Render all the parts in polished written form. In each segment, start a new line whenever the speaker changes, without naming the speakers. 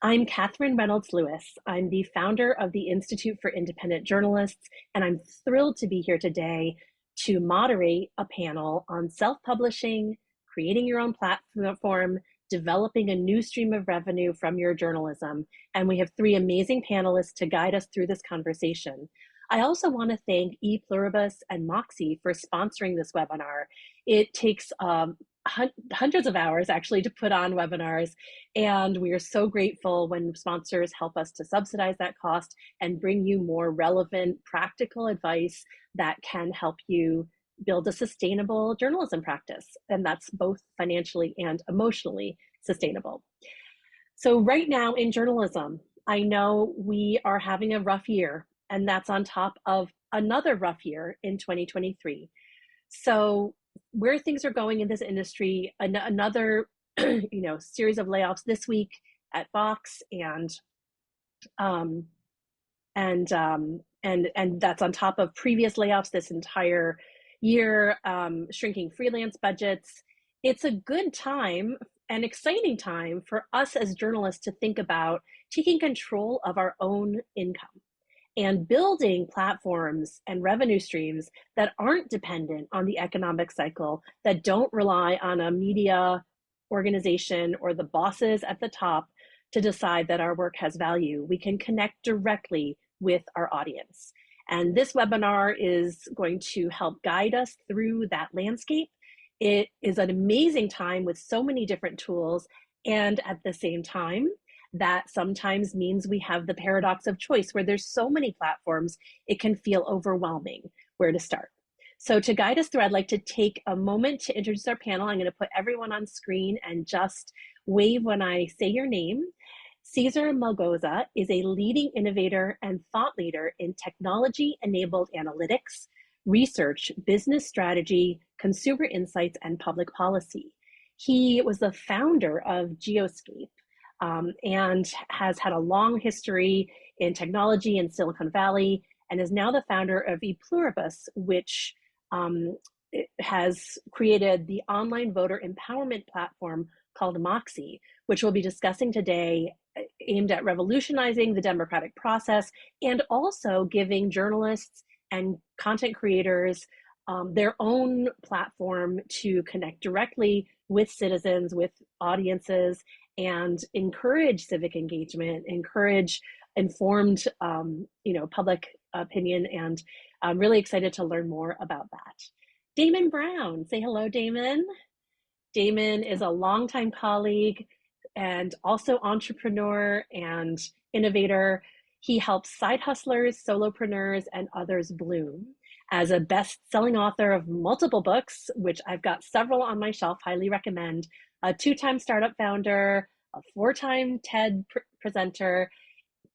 I'm Katherine Reynolds Lewis. I'm the founder of the Institute for Independent Journalists, and I'm thrilled to be here today to moderate a panel on self-publishing, creating your own platform, developing a new stream of revenue from your journalism. And we have three amazing panelists to guide us through this conversation. I also want to thank ePluribus and Moxie for sponsoring this webinar. It takes hundreds of hours actually to put on webinars, and we are so grateful when sponsors help us to subsidize that cost and bring you more relevant, practical advice that can help you build a sustainable journalism practice. And that's both financially and emotionally sustainable. So right now in journalism, I know we are having a rough year, and that's on top of another rough year in 2023. So where things are going in this industry, another series of layoffs this week at Vox, and that's on top of previous layoffs this entire year, shrinking freelance budgets. It's a good time, an exciting time for us as journalists to think about taking control of our own income and building platforms and revenue streams that aren't dependent on the economic cycle, that don't rely on a media organization or the bosses at the top to decide that our work has value. We can connect directly with our audience. And this webinar is going to help guide us through that landscape. It is an amazing time with so many different tools, and at the same time, that sometimes means we have the paradox of choice where there's so many platforms, it can feel overwhelming where to start. So to guide us through, I'd like to take a moment to introduce our panel. I'm going to put everyone on screen and just wave when I say your name. Cesar Melgoza is a leading innovator and thought leader in technology-enabled analytics, research, business strategy, consumer insights, and public policy. He was the founder of Geoscape, and has had a long history in technology in Silicon Valley, and is now the founder of ePluribus, which has created the online voter empowerment platform called Moxie, which we'll be discussing today, aimed at revolutionizing the democratic process and also giving journalists and content creators their own platform to connect directly with citizens, with audiences, and encourage civic engagement, encourage informed public opinion, and I'm really excited to learn more about that. Damon Brown, say hello, Damon. Damon is a longtime colleague and also entrepreneur and innovator. He helps side hustlers, solopreneurs, and others bloom. As a best-selling author of multiple books, which I've got several on my shelf, highly recommend, a 2-time startup founder, a 4-time TED presenter.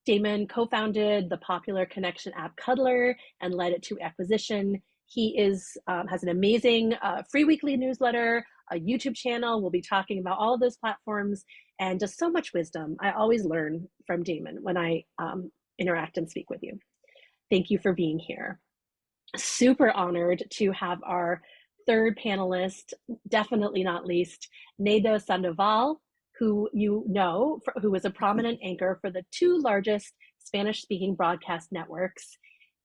Damon co-founded the popular connection app Cuddler and led it to acquisition. He has an amazing free weekly newsletter, a YouTube channel. We'll be talking about all of those platforms, and just so much wisdom. I always learn from Damon when I interact and speak with you. Thank you for being here. Super honored to have our third panelist, definitely not least, Neida Sandoval, who you know, who was a prominent anchor for the 2 largest Spanish-speaking broadcast networks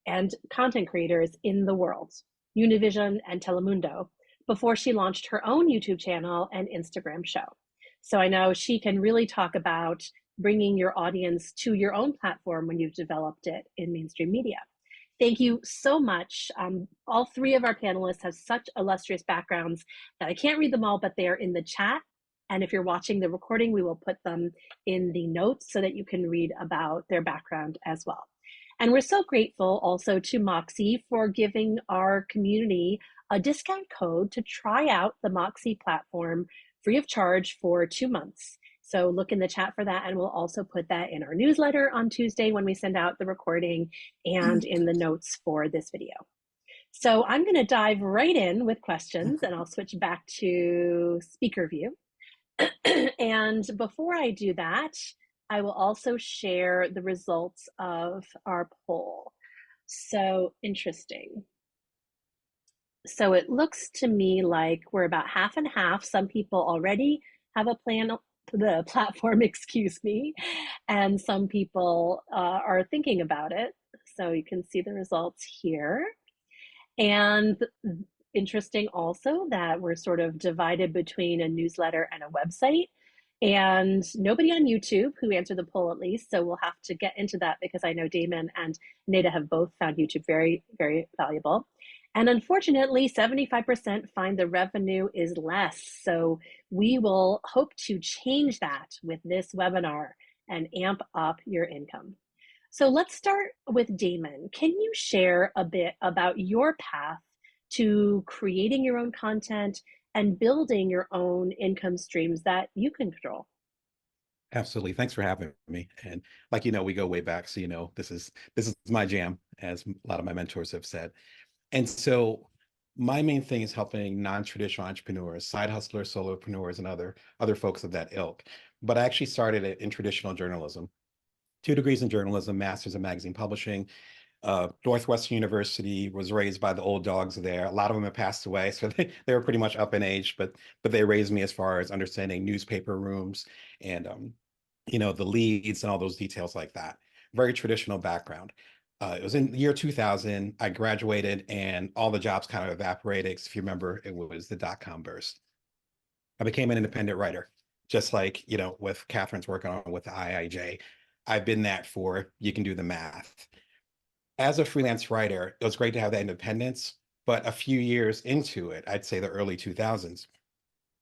and content creators in the world, Univision and Telemundo, before she launched her own YouTube channel and Instagram show. So I know she can really talk about bringing your audience to your own platform when you've developed it in mainstream media. Thank you so much. All 3 of our panelists have such illustrious backgrounds that I can't read them all, but they are in the chat. And if you're watching the recording, we will put them in the notes so that you can read about their background as well. And we're so grateful also to Moxie for giving our community a discount code to try out the Moxie platform free of charge for 2 months. So look in the chat for that, and we'll also put that in our newsletter on Tuesday when we send out the recording and in the notes for this video. So I'm going to dive right in with questions, and I'll switch back to speaker view. And before I do that, I will also share the results of our poll. So interesting. So it looks to me like we're about half and half. Some people already have a the platform, excuse me, and some people are thinking about it. So you can see the results here. And interesting also that we're sort of divided between a newsletter and a website. And nobody on YouTube who answered the poll, at least. So we'll have to get into that because I know Damon and Neida have both found YouTube very, very valuable. And unfortunately, 75% find the revenue is less. So we will hope to change that with this webinar and amp up your income. So let's start with Damon. Can you share a bit about your path to creating your own content and building your own income streams that you control?
Absolutely. Thanks for having me. And like, we go way back. So, this is my jam, as a lot of my mentors have said. And so my main thing is helping non-traditional entrepreneurs, side hustlers, solopreneurs, and other folks of that ilk. But I actually started it in traditional journalism. 2 degrees in journalism, master's in magazine publishing. Northwestern University, was raised by the old dogs there. A lot of them have passed away, so they were pretty much up in age, but they raised me as far as understanding newspaper rooms and the leads and all those details like that. Very traditional background. It was in the year 2000. I graduated and all the jobs kind of evaporated. If you remember, it was the dot-com burst. I became an independent writer, just like, with Catherine's working on with the IIJ. I've been that for, you can do the math. As a freelance writer, it was great to have that independence, but a few years into it, I'd say the early 2000s,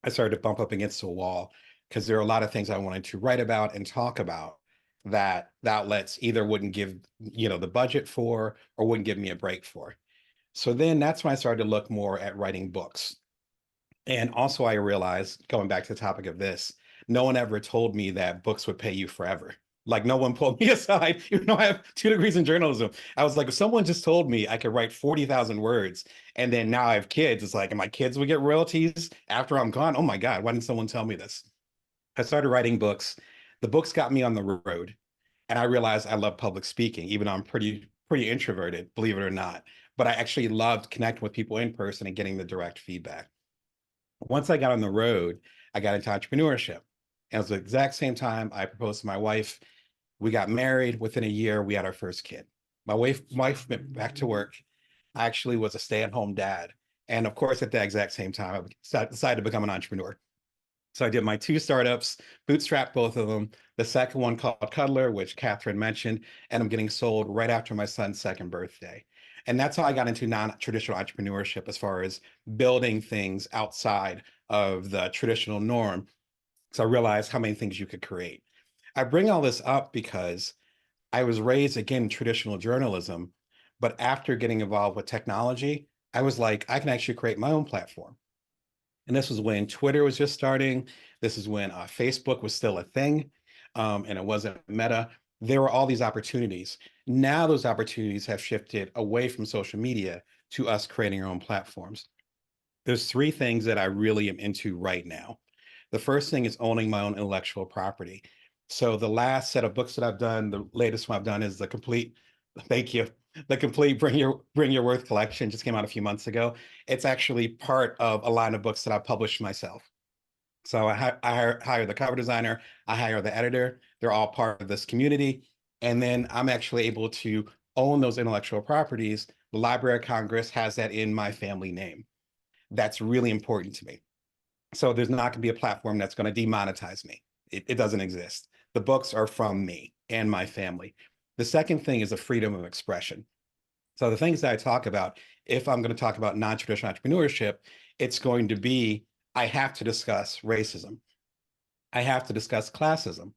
I started to bump up against a wall because there are a lot of things I wanted to write about and talk about that the outlets either wouldn't give, the budget for or wouldn't give me a break for. So then that's when I started to look more at writing books. And also I realized, going back to the topic of this, no one ever told me that books would pay you forever. Like no one pulled me aside, even though I have 2 degrees in journalism. I was like, if someone just told me I could write 40,000 words and then now I have kids, it's like, and my kids would get royalties after I'm gone. Oh my God, why didn't someone tell me this? I started writing books. The books got me on the road. And I realized I love public speaking, even though I'm pretty introverted, believe it or not. But I actually loved connecting with people in person and getting the direct feedback. Once I got on the road, I got into entrepreneurship. And it was the exact same time I proposed to my wife. We got married. Within a year, we had our first kid. My wife went back to work. I actually was a stay-at-home dad. And of course, at the exact same time, I decided to become an entrepreneur. So I did my 2 startups, bootstrapped both of them. The second one called Cuddler, which Katherine mentioned, and I'm getting sold right after my son's second birthday. And that's how I got into non-traditional entrepreneurship as far as building things outside of the traditional norm. So I realized how many things you could create. I bring all this up because I was raised again in traditional journalism, but after getting involved with technology, I was like, I can actually create my own platform. And this was when Twitter was just starting. This is when Facebook was still a thing, and it wasn't Meta. There were all these opportunities. Now those opportunities have shifted away from social media to us creating our own platforms. There's 3 things that I really am into right now. The first thing is owning my own intellectual property. So the last set of books that I've done, the latest one I've done is the complete, thank you, the complete Bring Your Worth collection just came out a few months ago. It's actually part of a line of books that I published myself. So I hire the cover designer, I hire the editor. They're all part of this community. And then I'm actually able to own those intellectual properties. The Library of Congress has that in my family name. That's really important to me. So there's not going to be a platform that's going to demonetize me. It doesn't exist. The books are from me and my family. The second thing is the freedom of expression. So the things that I talk about, if I'm going to talk about non-traditional entrepreneurship, it's going to be, I have to discuss racism. I have to discuss classism.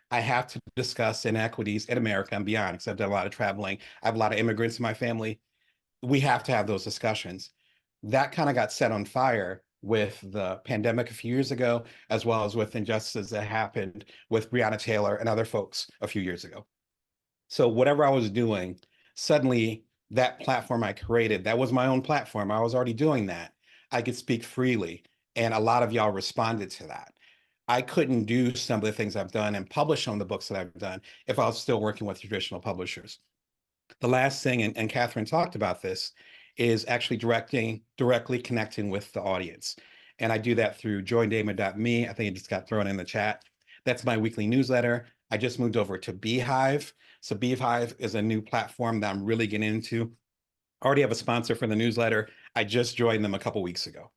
I have to discuss inequities in America and beyond, because I've done a lot of traveling. I have a lot of immigrants in my family. We have to have those discussions. That kind of got set on fire with the pandemic a few years ago, as well as with injustices that happened with Breonna Taylor and other folks a few years ago. So whatever I was doing, suddenly that platform I created, that was my own platform. I was already doing that. I could speak freely. And a lot of y'all responded to that. I couldn't do some of the things I've done and publish some of the books that I've done if I was still working with traditional publishers. The last thing, and Katherine talked about this, is actually directly connecting with the audience. And I do that through joindamon.me. I think it just got thrown in the chat. That's my weekly newsletter. I just moved over to Beehive. So Beehive is a new platform that I'm really getting into. I already have a sponsor for the newsletter. I just joined them a couple weeks ago.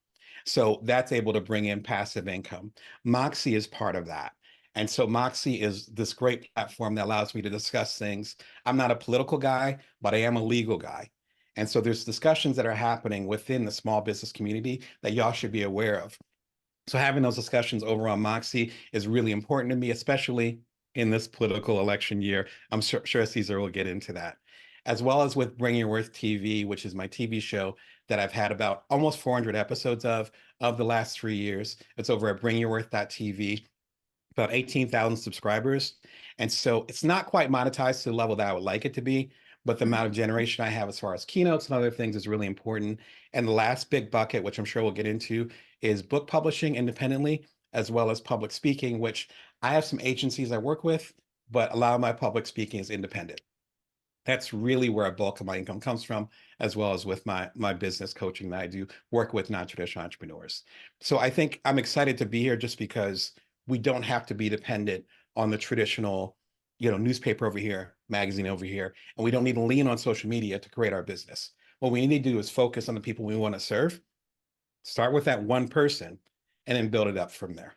So that's able to bring in passive income. Moxie is part of that. And so Moxie is this great platform that allows me to discuss things. I'm not a political guy, but I am a legal guy. And so there's discussions that are happening within the small business community that y'all should be aware of. So having those discussions over on Moxie is really important to me, especially in this political election year. I'm sure Cesar will get into that, as well as with Bring Your Worth TV, which is my TV show that I've had about almost 400 episodes of the last 3 years. It's over at bringyourworth.tv, about 18,000 subscribers. And so it's not quite monetized to the level that I would like it to be, but the amount of generation I have as far as keynotes and other things is really important. And the last big bucket, which I'm sure we'll get into, is book publishing independently, as well as public speaking, which I have some agencies I work with, but a lot of my public speaking is independent. That's really where a bulk of my income comes from, as well as with my business coaching that I do work with non-traditional entrepreneurs. So I think I'm excited to be here just because we don't have to be dependent on the traditional, newspaper over here, magazine over here, and we don't need to lean on social media to create our business. What we need to do is focus on the people we want to serve, start with that one person, and then build it up from there.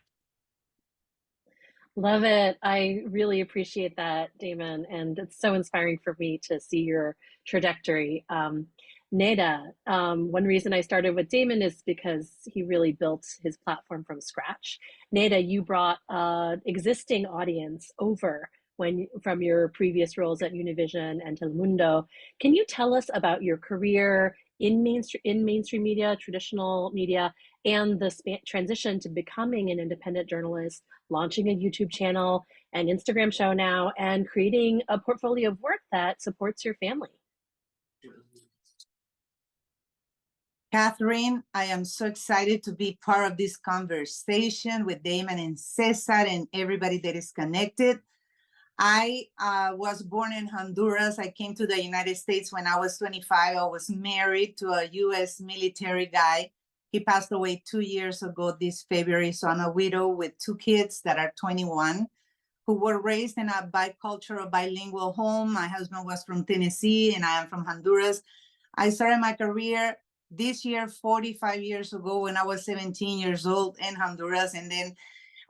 Love it. I really appreciate that, Damon. And it's so inspiring for me to see your trajectory. Neida, one reason I started with Damon is because he really built his platform from scratch. Neida, you brought an existing audience over from your previous roles at Univision and Telemundo. Can you tell us about your career in mainstream media, traditional media, and the transition to becoming an independent journalist, launching a YouTube channel, an Instagram show now, and creating a portfolio of work that supports your family?
Katherine, I am so excited to be part of this conversation with Damon and Cesar and everybody that is connected. I was born in Honduras. I came to the United States when I was 25. I was married to a U.S. military guy. He passed away 2 years ago this February. So I'm a widow with 2 kids that are 21 who were raised in a bicultural, bilingual home. My husband was from Tennessee and I am from Honduras. I started my career this year, 45 years ago, when I was 17 years old in Honduras. And then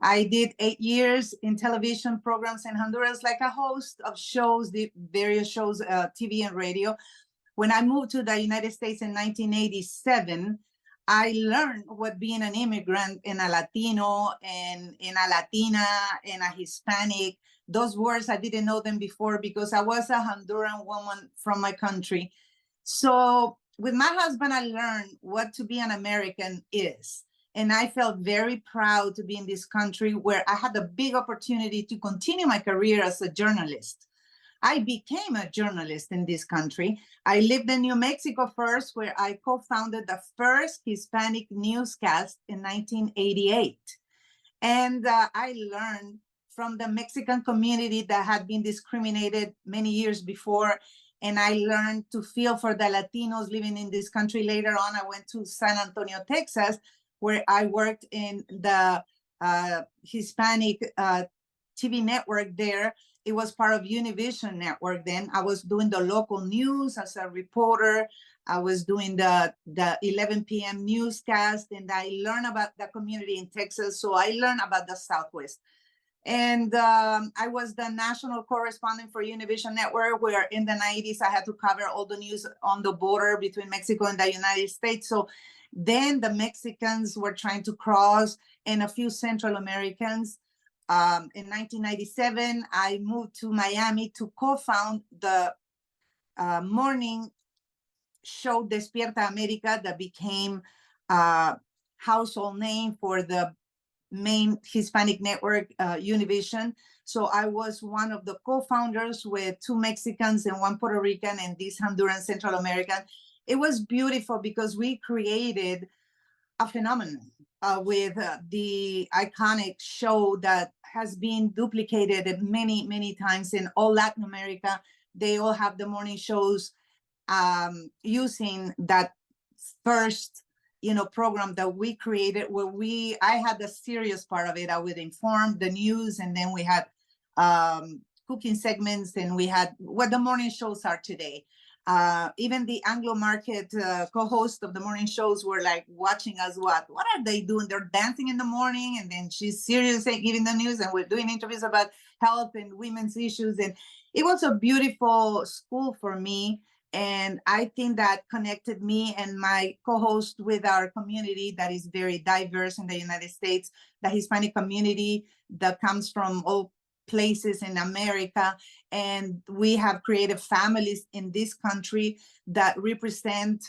I did 8 years in television programs in Honduras, like a host of shows, the various shows, TV and radio. When I moved to the United States in 1987, I learned what being an immigrant and a Latino and a Latina and a Hispanic, those words, I didn't know them before because I was a Honduran woman from my country. So with my husband, I learned what to be an American is. And I felt very proud to be in this country where I had the big opportunity to continue my career as a journalist. I became a journalist in this country. I lived in New Mexico first, where I co-founded the first Hispanic newscast in 1988. And I learned from the Mexican community that had been discriminated many years before. And I learned to feel for the Latinos living in this country. Later on, I went to San Antonio, Texas, where I worked in the Hispanic TV network there. It was part of Univision network then. I was doing the local news as a reporter. I was doing the 11 p.m. newscast, and I learned about the community in Texas. So I learned about the Southwest. And I was the national correspondent for Univision Network, where in the 90s, I had to cover all the news on the border between Mexico and the United States. So then the Mexicans were trying to cross, and a few Central Americans. In 1997, I moved to Miami to co-found the morning show Despierta America that became a household name for the main Hispanic network, Univision. So I was one of the co-founders with 2 Mexicans and 1 Puerto Rican and this Honduran Central American. It was beautiful because we created a phenomenon with the iconic show that has been duplicated many, many times in all Latin America. They all have the morning shows using that first program that we created where I had the serious part of it. I would inform the news, and then we had cooking segments, and we had what the morning shows are today. Even the Anglo market co-host of the morning shows were like watching us. What are they doing? They're dancing in the morning, and then she's serious giving the news, and we're doing interviews about health and women's issues. And it was a beautiful school for me. And I think that connected me and my co-host with our community that is very diverse in the United States, the Hispanic community that comes from all places in America. And we have created families in this country that represent,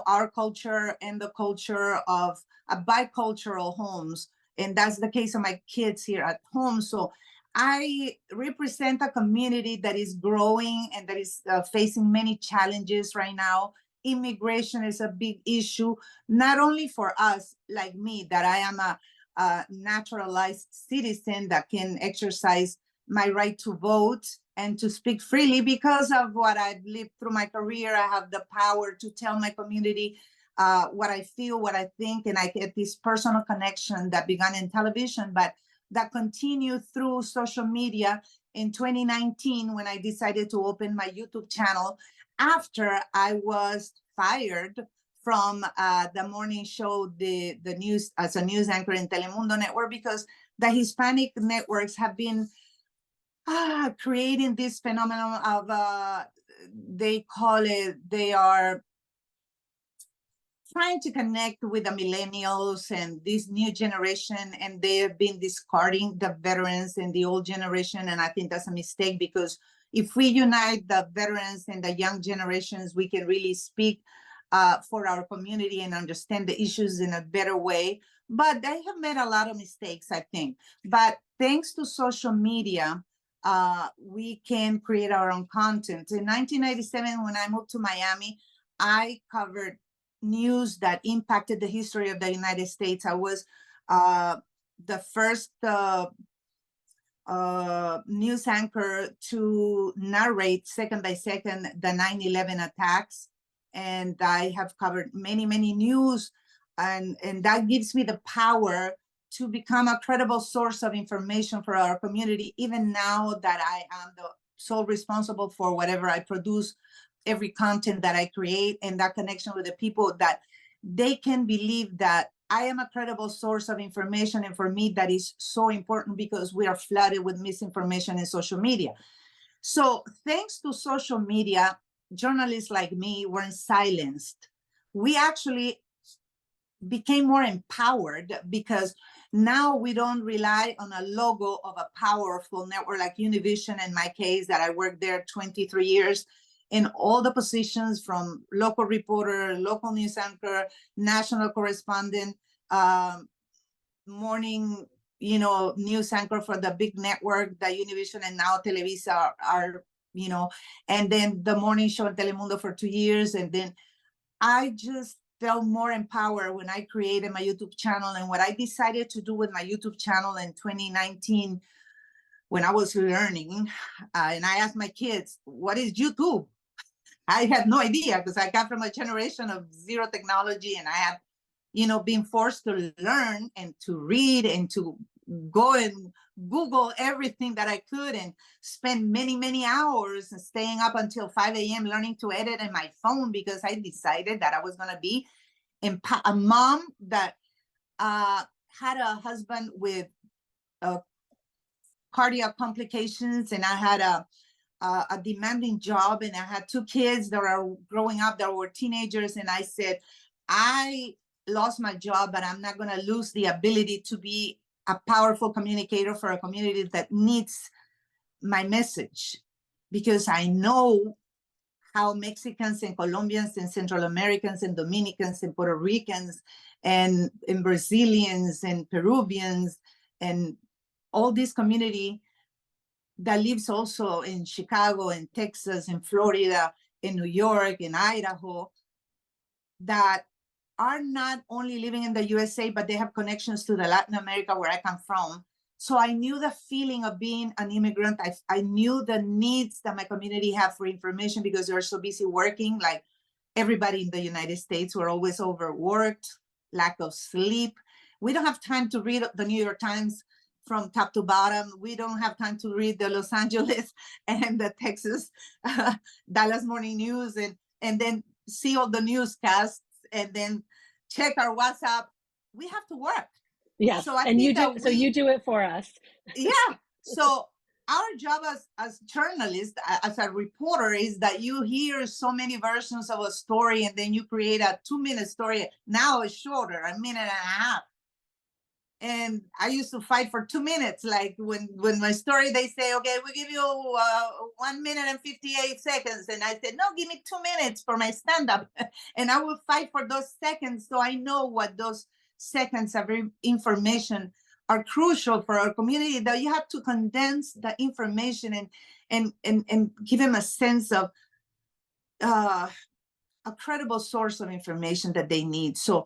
our culture and the culture of bicultural homes. And that's the case of my kids here at home. So I represent a community that is growing and that is facing many challenges right now. Immigration is a big issue, not only for us, like me, that I am a naturalized citizen that can exercise my right to vote and to speak freely because of what I've lived through my career. I have the power to tell my community what I feel, what I think, and I get this personal connection that began in television, but that continued through social media in 2019 when I decided to open my YouTube channel after I was fired from the morning show, the news, as a news anchor in Telemundo network, because the Hispanic networks have been creating this phenomenon of, they are trying to connect with the millennials and this new generation, and they have been discarding the veterans and the old generation. And I think that's a mistake, because if we unite the veterans and the young generations, we can really speak for our community and understand the issues in a better way. But they have made a lot of mistakes, I think. But thanks to social media, we can create our own content. In 1997, when I moved to Miami, I covered news that impacted the history of the United States. I was the first news anchor to narrate second by second the 9/11 attacks. And I have covered many, many news. And that gives me the power to become a credible source of information for our community, even now that I am the sole responsible for whatever I produce, every content that I create, and that connection with the people, that they can believe that I am a credible source of information. And for me, that is so important, because we are flooded with misinformation in social media. So thanks to social media, journalists like me weren't silenced. We actually became more empowered, because now we don't rely on a logo of a powerful network like Univision, in my case, that I worked there 23 years in all the positions, from local reporter, local news anchor, national correspondent, morning news anchor for the big network, the Univision and now Televisa are and then the morning show in Telemundo for 2 years. And then I just felt more empowered when I created my YouTube channel. And what I decided to do with my YouTube channel in 2019, when I was learning, and I asked my kids, what is YouTube? I had no idea, because I got from a generation of zero technology, and I had, been forced to learn and to read and to go and Google everything that I could, and spend many, many hours and staying up until 5 a.m. learning to edit in my phone, because I decided that I was going to be a mom that had a husband with cardiac complications, and I had a demanding job, and I had 2 kids that are growing up, that were teenagers. And I said, I lost my job, but I'm not going to lose the ability to be a powerful communicator for a community that needs my message, because I know how Mexicans and Colombians and Central Americans and Dominicans and Puerto Ricans and Brazilians and Peruvians and all this community that lives also in Chicago and Texas and Florida, in New York and Idaho, that are not only living in the USA, but they have connections to the Latin America where I come from. So I knew the feeling of being an immigrant. I knew the needs that my community have for information, because they're so busy working, like everybody in the United States. We're always overworked. lack of sleep. We don't have time to read the New York Times from top to bottom. We don't have time to read the Los Angeles and the Texas, Dallas Morning News, and then see all the newscasts and then check our WhatsApp. We have to work.
Yes,
so I
and
think
so you do it for us.
Yeah. So our job as journalists, as a reporter, is that you hear so many versions of a story, and then you create a 2-minute story. Now it's shorter, a minute and a half. And I used to fight for 2 minutes. Like when my story, they say, okay, we give you 1 minute and 58 seconds. And I said, no, give me 2 minutes for my stand-up. And I will fight for those seconds. So I know what those seconds of information are crucial for our community, that you have to condense the information and give them a sense of a credible source of information that they need. So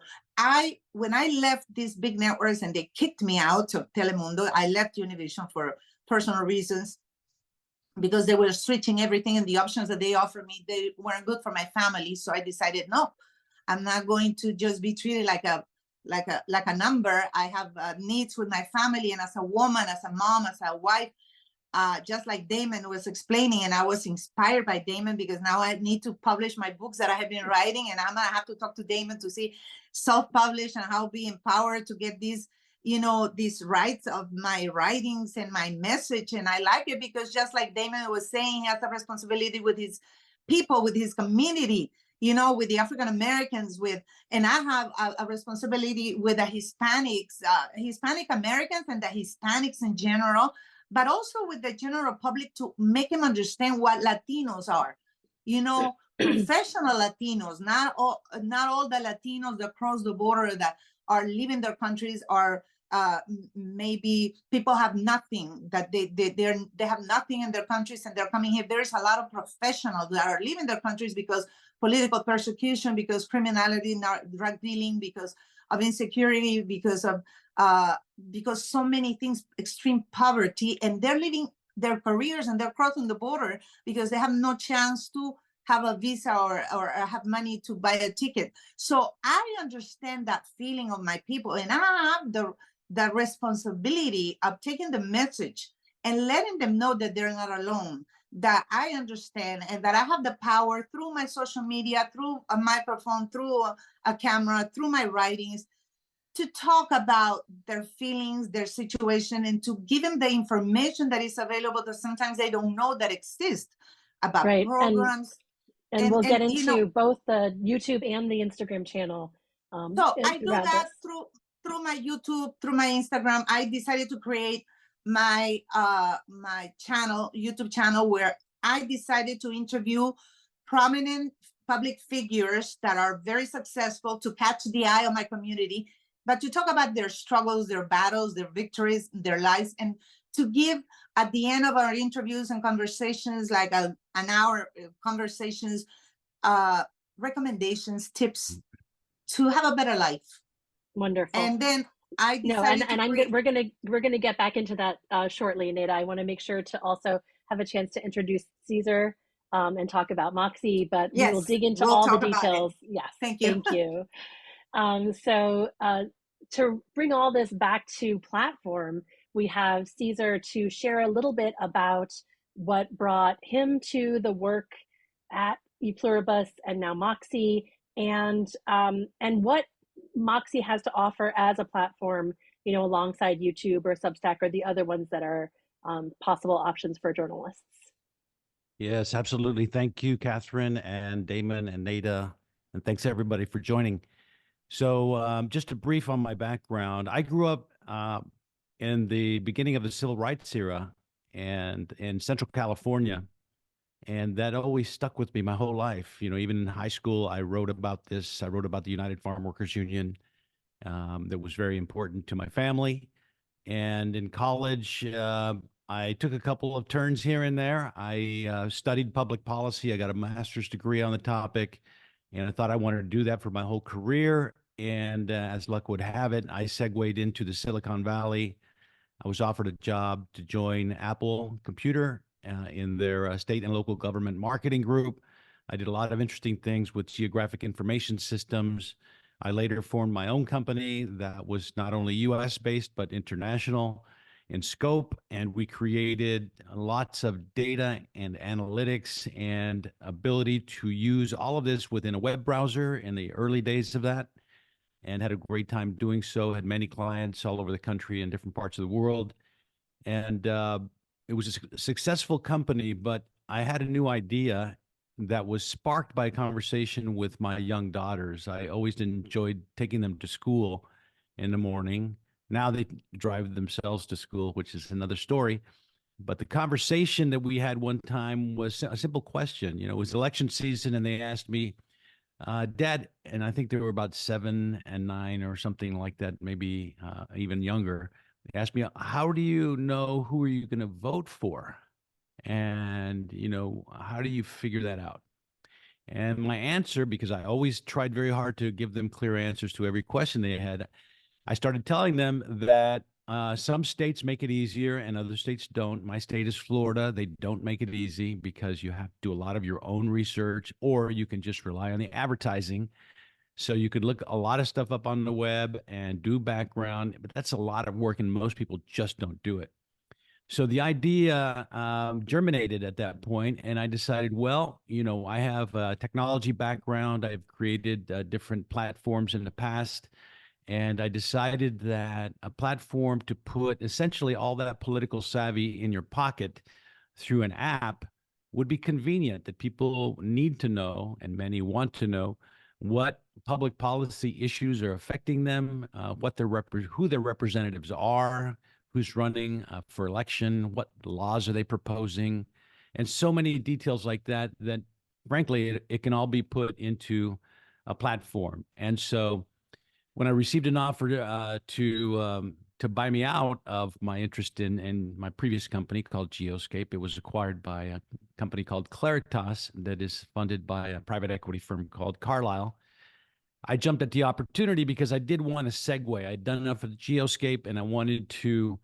when I left these big networks and they kicked me out of Telemundo, I left Univision for personal reasons, because they were switching everything, and the options that they offered me, they weren't good for my family. So I decided, no, I'm not going to just be treated like a number. I have needs with my family, and as a woman, as a mom, as a wife, just like Damon was explaining, and I was inspired by Damon, because now I need to publish my books that I have been writing, and I'm gonna have to talk to Damon to see self-publish and how be empowered to get these rights of my writings and my message. And I like it because, just like Damon was saying, he has a responsibility with his people, with his community, with the African Americans, and I have a responsibility with the Hispanics, Hispanic Americans, and the Hispanics in general, but also with the general public, to make them understand what Latinos are, professional Latinos, not all the Latinos that cross the border, that are leaving their countries, are maybe people have nothing, that they have nothing in their countries and they're coming here. There's a lot of professionals that are leaving their countries because political persecution, because criminality, drug dealing, because of insecurity, because so many things, extreme poverty, and they're leaving their careers and they're crossing the border because they have no chance to have a visa or have money to buy a ticket. So I understand that feeling of my people, and I have the responsibility of taking the message and letting them know that they're not alone, that I understand, and that I have the power through my social media, through a microphone, through a camera, through my writings, to talk about their feelings, their situation, and to give them the information that is available that sometimes they don't know that exists, about
Right.
programs.
And we'll get into both the YouTube and the Instagram channel.
So I do that
this.
through my YouTube, through my Instagram. I decided to create my my YouTube channel, where I decided to interview prominent public figures that are very successful, to catch the eye of my community, but to talk about their struggles, their battles, their victories, their lives, and to give, at the end of our interviews and conversations, like an hour conversations, recommendations, tips to have a better life.
Wonderful.
And then I decided
we're gonna get back into that shortly, Neida. I want to make sure to also have a chance to introduce Cesar and talk about Moxie, but
yes,
we will dig into all the details.
Yes, thank you.
Thank you. So to bring all this back to platform, we have Cesar to share a little bit about what brought him to the work at ePluribus and now Moxie, and what Moxie has to offer as a platform, alongside YouTube or Substack or the other ones that are possible options for journalists.
Yes, absolutely. Thank you, Katherine and Damon and Neida, and thanks everybody for joining. So just a brief on my background. I grew up in the beginning of the civil rights era and in Central California. And that always stuck with me my whole life. Even in high school, I wrote about this. I wrote about the United Farm Workers Union. That was very important to my family. And in college, I took a couple of turns here and there. I studied public policy. I got a master's degree on the topic, and I thought I wanted to do that for my whole career. And as luck would have it, I segued into the Silicon Valley. I was offered a job to join Apple Computer in their state and local government marketing group. I did a lot of interesting things with geographic information systems. I later formed my own company that was not only US based, but international in scope. And we created lots of data and analytics and ability to use all of this within a web browser in the early days of that, and had a great time doing so. Had many clients all over the country in different parts of the world. And it was a successful company, but I had a new idea that was sparked by a conversation with my young daughters. I always enjoyed taking them to school in the morning. Now they drive themselves to school, which is another story. But the conversation that we had one time was a simple question. You know, it was election season, and they asked me, Dad, and I think they were about 7 and 9 or something like that, maybe even younger. They asked me, how do you know who are you going to vote for? And, you know, how do you figure that out? And my answer, because I always tried very hard to give them clear answers to every question they had, I started telling them that some states make it easier and other states don't. My state is Florida. They don't make it easy because you have to do a lot of your own research, or you can just rely on the advertising. So you could look a lot of stuff up on the web and do background, but that's a lot of work and most people just don't do it. So the idea germinated at that point, and I decided, well, you know, I have a technology background. I've created different platforms in the past, and I decided that a platform to put essentially all that political savvy in your pocket through an app would be convenient, that people need to know, and many want to know, what public policy issues are affecting them, who their representatives are, who's running for election, what laws are they proposing, and so many details like that, that frankly, it can all be put into a platform. And so when I received an offer to buy me out of my interest in my previous company called Geoscape, it was acquired by a company called Claritas that is funded by a private equity firm called Carlyle. I jumped at the opportunity because I did want to segue. I'd done enough of the Geoscape, and I wanted to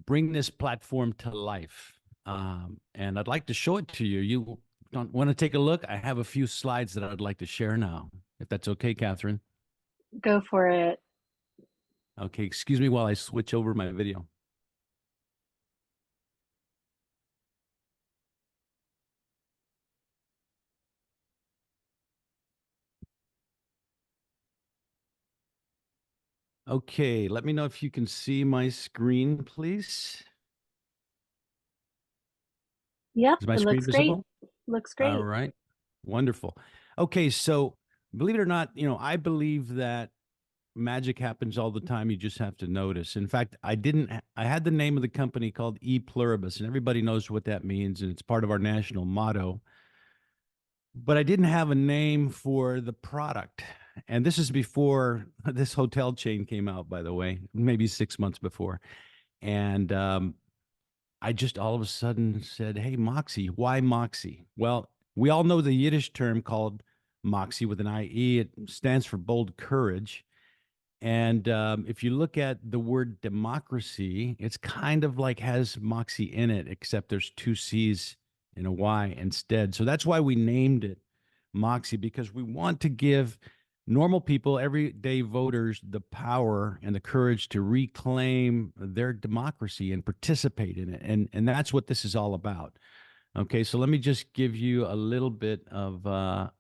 bring this platform to life. And I'd like to show it to you. You don't want to take a look? I have a few slides that I'd like to share now, if that's okay, Katherine.
Go for it.
Okay, excuse me while I switch over my video. Okay, let me know if you can see my screen, please.
Yep,
Is my
it
screen
looks great.
visible?
Looks
All
great.
right, wonderful. Okay, so believe it or not, you know, I believe that magic happens all the time. You just have to notice. In fact, I had the name of the company called ePluribus, and everybody knows what that means, and it's part of our national motto. But I didn't have a name for the product. And this is before this hotel chain came out, by the way, maybe 6 months before. And I just all of a sudden said, hey, Moxie, why Moxie? Well, we all know the Yiddish term called Moxie with an IE. It stands for bold courage. And if you look at the word democracy, it's kind of like has Moxie in it, except there's two C's and a Y instead. So that's why we named it Moxie, because we want to give normal people, everyday voters, the power and the courage to reclaim their democracy and participate in it. And that's what this is all about. Okay, so let me just give you a little bit of a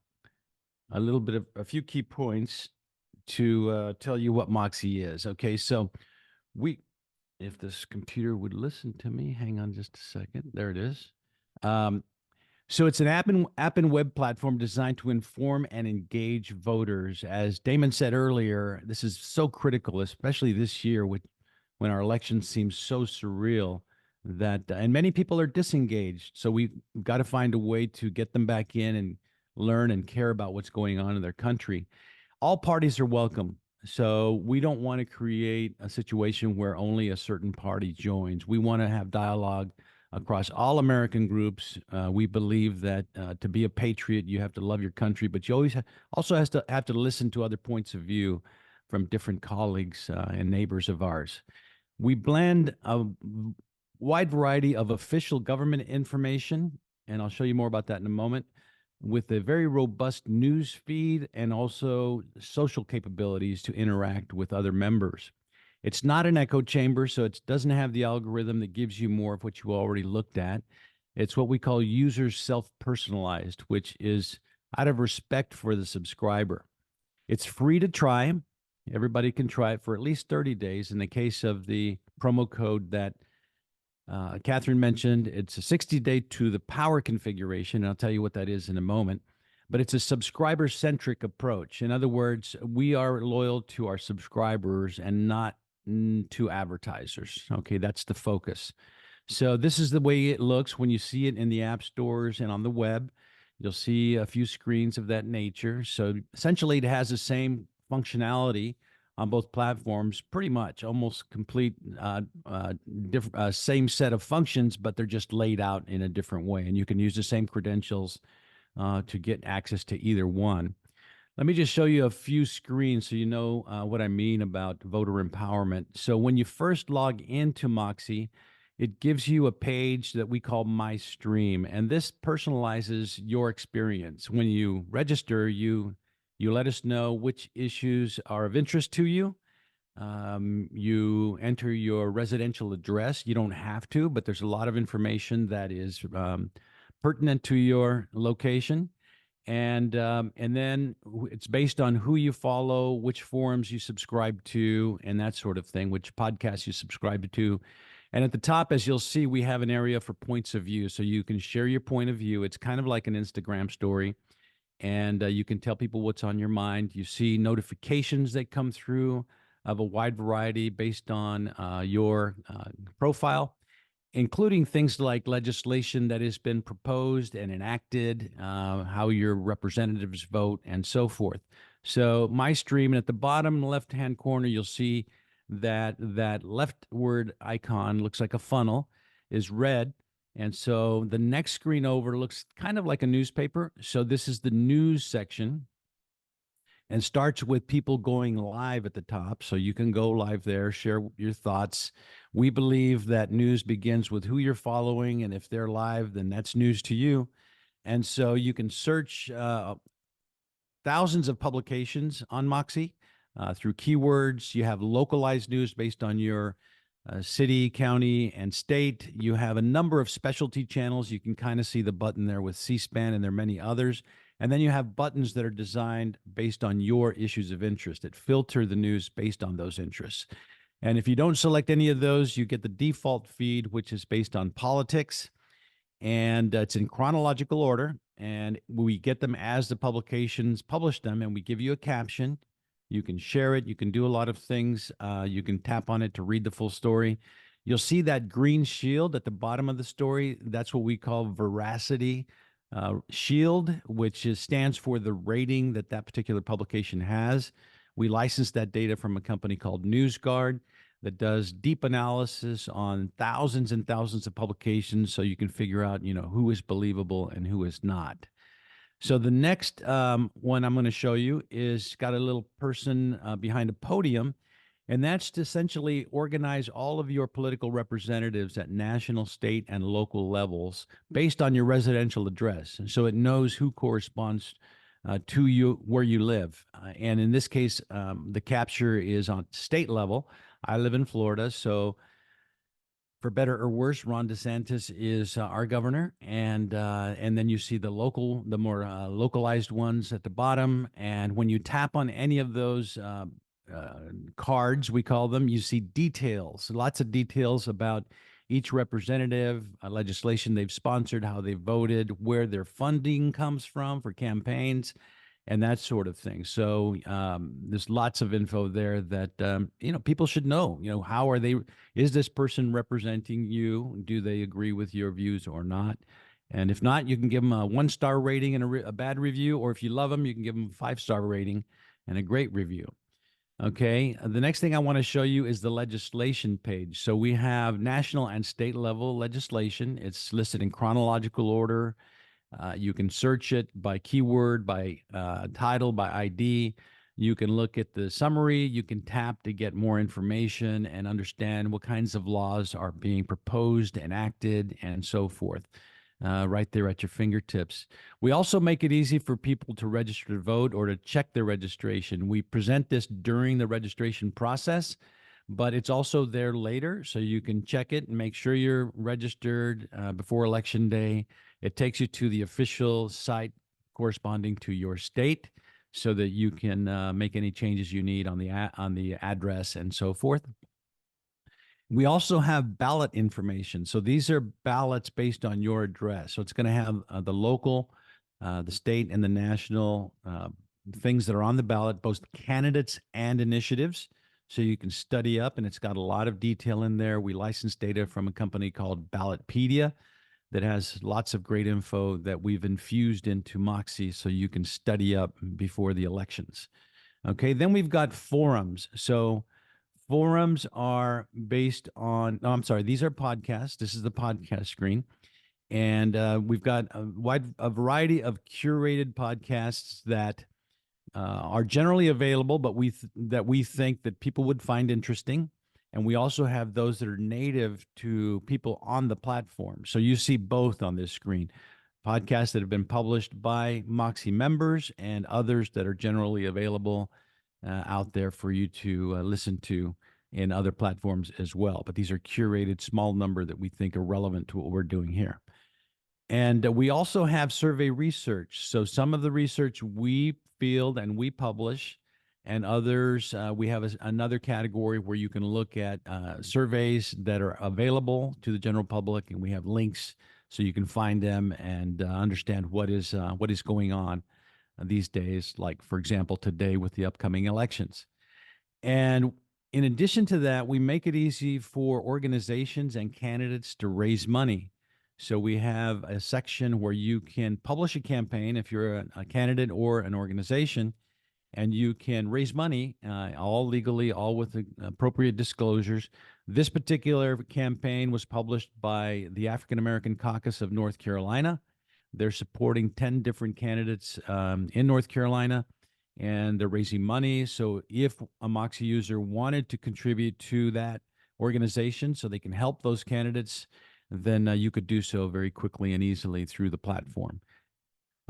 few key points to tell you what Moxie is. Okay, so if this computer would listen to me, hang on just a second. There it is. So it's an app and web platform designed to inform and engage voters. As Damon said earlier, this is so critical, especially this year when our election seems so surreal that, and many people are disengaged. So we've got to find a way to get them back in and learn and care about what's going on in their country. All parties are welcome. So we don't want to create a situation where only a certain party joins. We want to have dialogue across all American groups. We believe that to be a patriot, you have to love your country, but you always also have to listen to other points of view from different colleagues and neighbors of ours. We blend a wide variety of official government information, and I'll show you more about that in a moment, with a very robust news feed and also social capabilities to interact with other members. It's not an echo chamber, so it doesn't have the algorithm that gives you more of what you already looked at. It's what we call user self-personalized, which is out of respect for the subscriber. It's free to try. Everybody can try it for at least 30 days. In the case of the promo code that Katherine mentioned, it's a 60-day to the power configuration. And I'll tell you what that is in a moment. But it's a subscriber-centric approach. In other words, we are loyal to our subscribers and not to advertisers. Okay, that's the focus. So this is the way it looks when you see it in the app stores and on the web. You'll see a few screens of that nature. So essentially, it has the same functionality on both platforms, pretty much almost complete same set of functions, but they're just laid out in a different way. And you can use the same credentials to get access to either one. Let me just show you a few screens so you know what I mean about voter empowerment. So when you first log into Moxie, it gives you a page that we call My Stream, and this personalizes your experience. When you register, you let us know which issues are of interest to you. You enter your residential address. You don't have to, but there's a lot of information that is pertinent to your location. And then it's based on who you follow, which forums you subscribe to, and that sort of thing, which podcasts you subscribe to. And at the top, as you'll see, we have an area for points of view. So you can share your point of view. It's kind of like an Instagram story. And you can tell people what's on your mind. You see notifications that come through of a wide variety based on your profile, including things like legislation that has been proposed and enacted, how your representatives vote, and so forth. So my stream, and at the bottom left-hand corner, you'll see that leftward icon looks like a funnel, is red. And so the next screen over looks kind of like a newspaper. So this is the news section and starts with people going live at the top. So you can go live there, share your thoughts. We believe that news begins with who you're following, and if they're live, then that's news to you. And so you can search thousands of publications on Moxie through keywords. You have localized news based on your city, county, and state. You have a number of specialty channels. You can kind of see the button there with C-SPAN, and there are many others. And then you have buttons that are designed based on your issues of interest that filter the news based on those interests. And if you don't select any of those, you get the default feed, which is based on politics. And it's in chronological order. And we get them as the publications publish them, and we give you a caption. You can share it. You can do a lot of things. You can tap on it to read the full story. You'll see that green shield at the bottom of the story. That's what we call veracity shield, which stands for the rating that that particular publication has. We license that data from a company called NewsGuard that does deep analysis on thousands and thousands of publications, so you can figure out, who is believable and who is not. So the next one I'm going to show you is got a little person behind a podium, and that's to essentially organize all of your political representatives at national, state, and local levels based on your residential address. And so it knows who corresponds to you where you live. And in this case, the capture is on state level. I live in Florida, so for better or worse, Ron DeSantis is our governor, and then you see the more localized ones at the bottom. And when you tap on any of those cards, we call them, you see details, lots of details about each representative, legislation they've sponsored, how they voted, where their funding comes from for campaigns, and that sort of thing. So there's lots of info there that people should know. How are they? Is this person representing you? Do they agree with your views or not? And if not, you can give them a 1-star rating and a bad review, or if you love them, you can give them a 5-star rating and a great review. Okay, the next thing I want to show you is the legislation page. So we have national and state level legislation. It's listed in chronological order. You can search it by keyword, by title, by ID. You can look at the summary. You can tap to get more information and understand what kinds of laws are being proposed, enacted, and so forth. right there at your fingertips. We also make it easy for people to register to vote or to check their registration. We present this during the registration process, but it's also there later, so you can check it and make sure you're registered before Election Day. It takes you to the official site corresponding to your state so that you can make any changes you need on the address and so forth. We also have ballot information. So these are ballots based on your address. So it's going to have the local, the state, and the national things that are on the ballot, both candidates and initiatives. So you can study up, and it's got a lot of detail in there. We license data from a company called Ballotpedia that has lots of great info that we've infused into Moxie so you can study up before the elections. Okay, then we've got forums. So forums are based on, no, I'm sorry, these are podcasts. This is the podcast screen. And we've got a variety of curated podcasts that are generally available, but that we think that people would find interesting. And we also have those that are native to people on the platform. So you see both on this screen. Podcasts that have been published by Moxie members and others that are generally available out there for you to listen to in other platforms as well. But these are curated, small number that we think are relevant to what we're doing here. And we also have survey research. So some of the research we field and we publish, and others, we have another category where you can look at surveys that are available to the general public, and we have links so you can find them and understand what is going on these days, like, for example, today with the upcoming elections. And in addition to that, we make it easy for organizations and candidates to raise money. So we have a section where you can publish a campaign if you're a candidate or an organization, and you can raise money, all legally, all with the appropriate disclosures. This particular campaign was published by the African American Caucus of North Carolina. They're supporting 10 different candidates in North Carolina, and they're raising money. So if a Moxie user wanted to contribute to that organization so they can help those candidates, then you could do so very quickly and easily through the platform.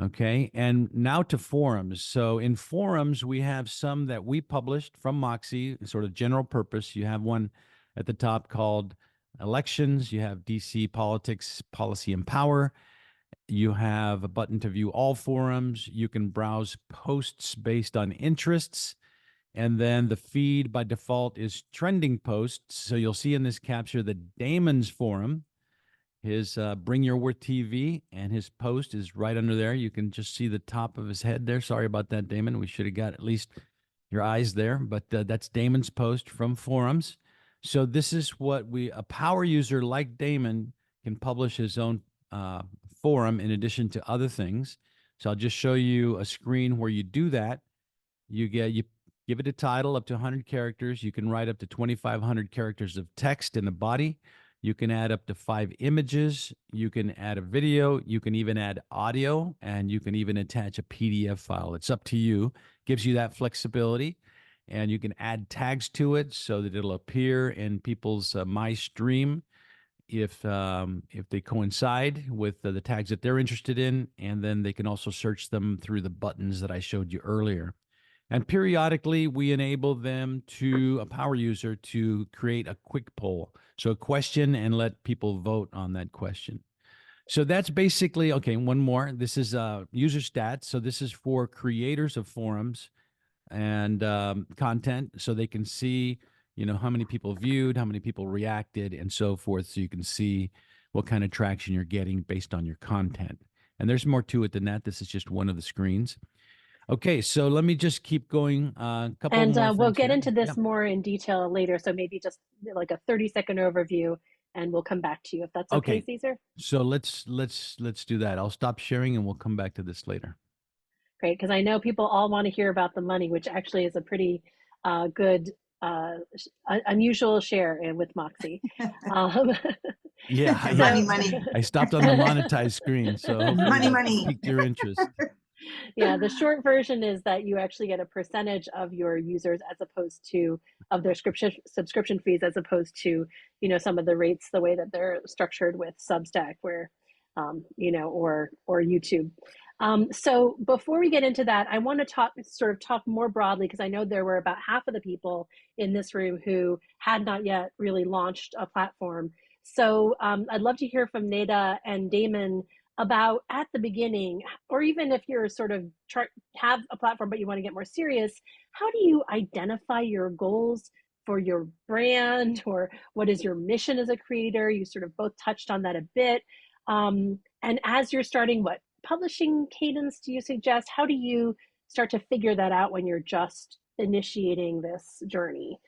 Okay, and now to forums. So in forums, we have some that we published from Moxie, sort of general purpose. You have one at the top called Elections. You have DC Politics, Policy, and Power. You have a button to view all forums. You can browse posts based on interests. And then the feed by default is trending posts. So you'll see in this capture the Damon's forum, his Bring Your Worth TV, and his post is right under there. You can just see the top of his head there. Sorry about that, Damon. We should have got at least your eyes there, but that's Damon's post from forums. So this is what a power user like Damon can publish his own forum in addition to other things. So I'll just show you a screen where you do that. You give it a title up to 100 characters. You can write up to 2,500 characters of text in the body. You can add up to 5 images. You can add a video. You can even add audio, and you can even attach a PDF file. It's up to you. Gives you that flexibility, and you can add tags to it so that it'll appear in people's My Stream if they coincide with the tags that they're interested in, and then they can also search them through the buttons that I showed you earlier. And periodically, we enable them a power user to create a quick poll. So a question, and let people vote on that question. So that's basically, okay, one more. This is user stats. So this is for creators of forums and content, so they can see, how many people viewed, how many people reacted, and so forth. So you can see what kind of traction you're getting based on your content. And there's more to it than that. This is just one of the screens. Okay, so let me just keep going.
And we'll get into this more in detail later. So maybe just like a 30-second overview, and we'll come back to you if that's okay, Cesar.
So let's do that. I'll stop sharing, and we'll come back to this later.
Great, because I know people all want to hear about the money, which actually is a pretty good, unusual share with Moxie.
Yeah,
money.
I stopped on the monetize screen, so
money
piqued your interest.
Yeah, the short version is that you actually get a percentage of your users as opposed to of their subscription fees, as opposed to some of the rates the way that they're structured with Substack, where you know, or YouTube. So before we get into that, I want to talk more broadly, because I know there were about half of the people in this room who had not yet really launched a platform. So I'd love to hear from Neida and Damon about, at the beginning, or even if you're sort of have a platform but you want to get more serious, how do you identify your goals for your brand, or what is your mission as a creator? You sort of both touched on that a bit. And as you're starting, what publishing cadence do you suggest? How do you start to figure that out when you're just initiating this journey?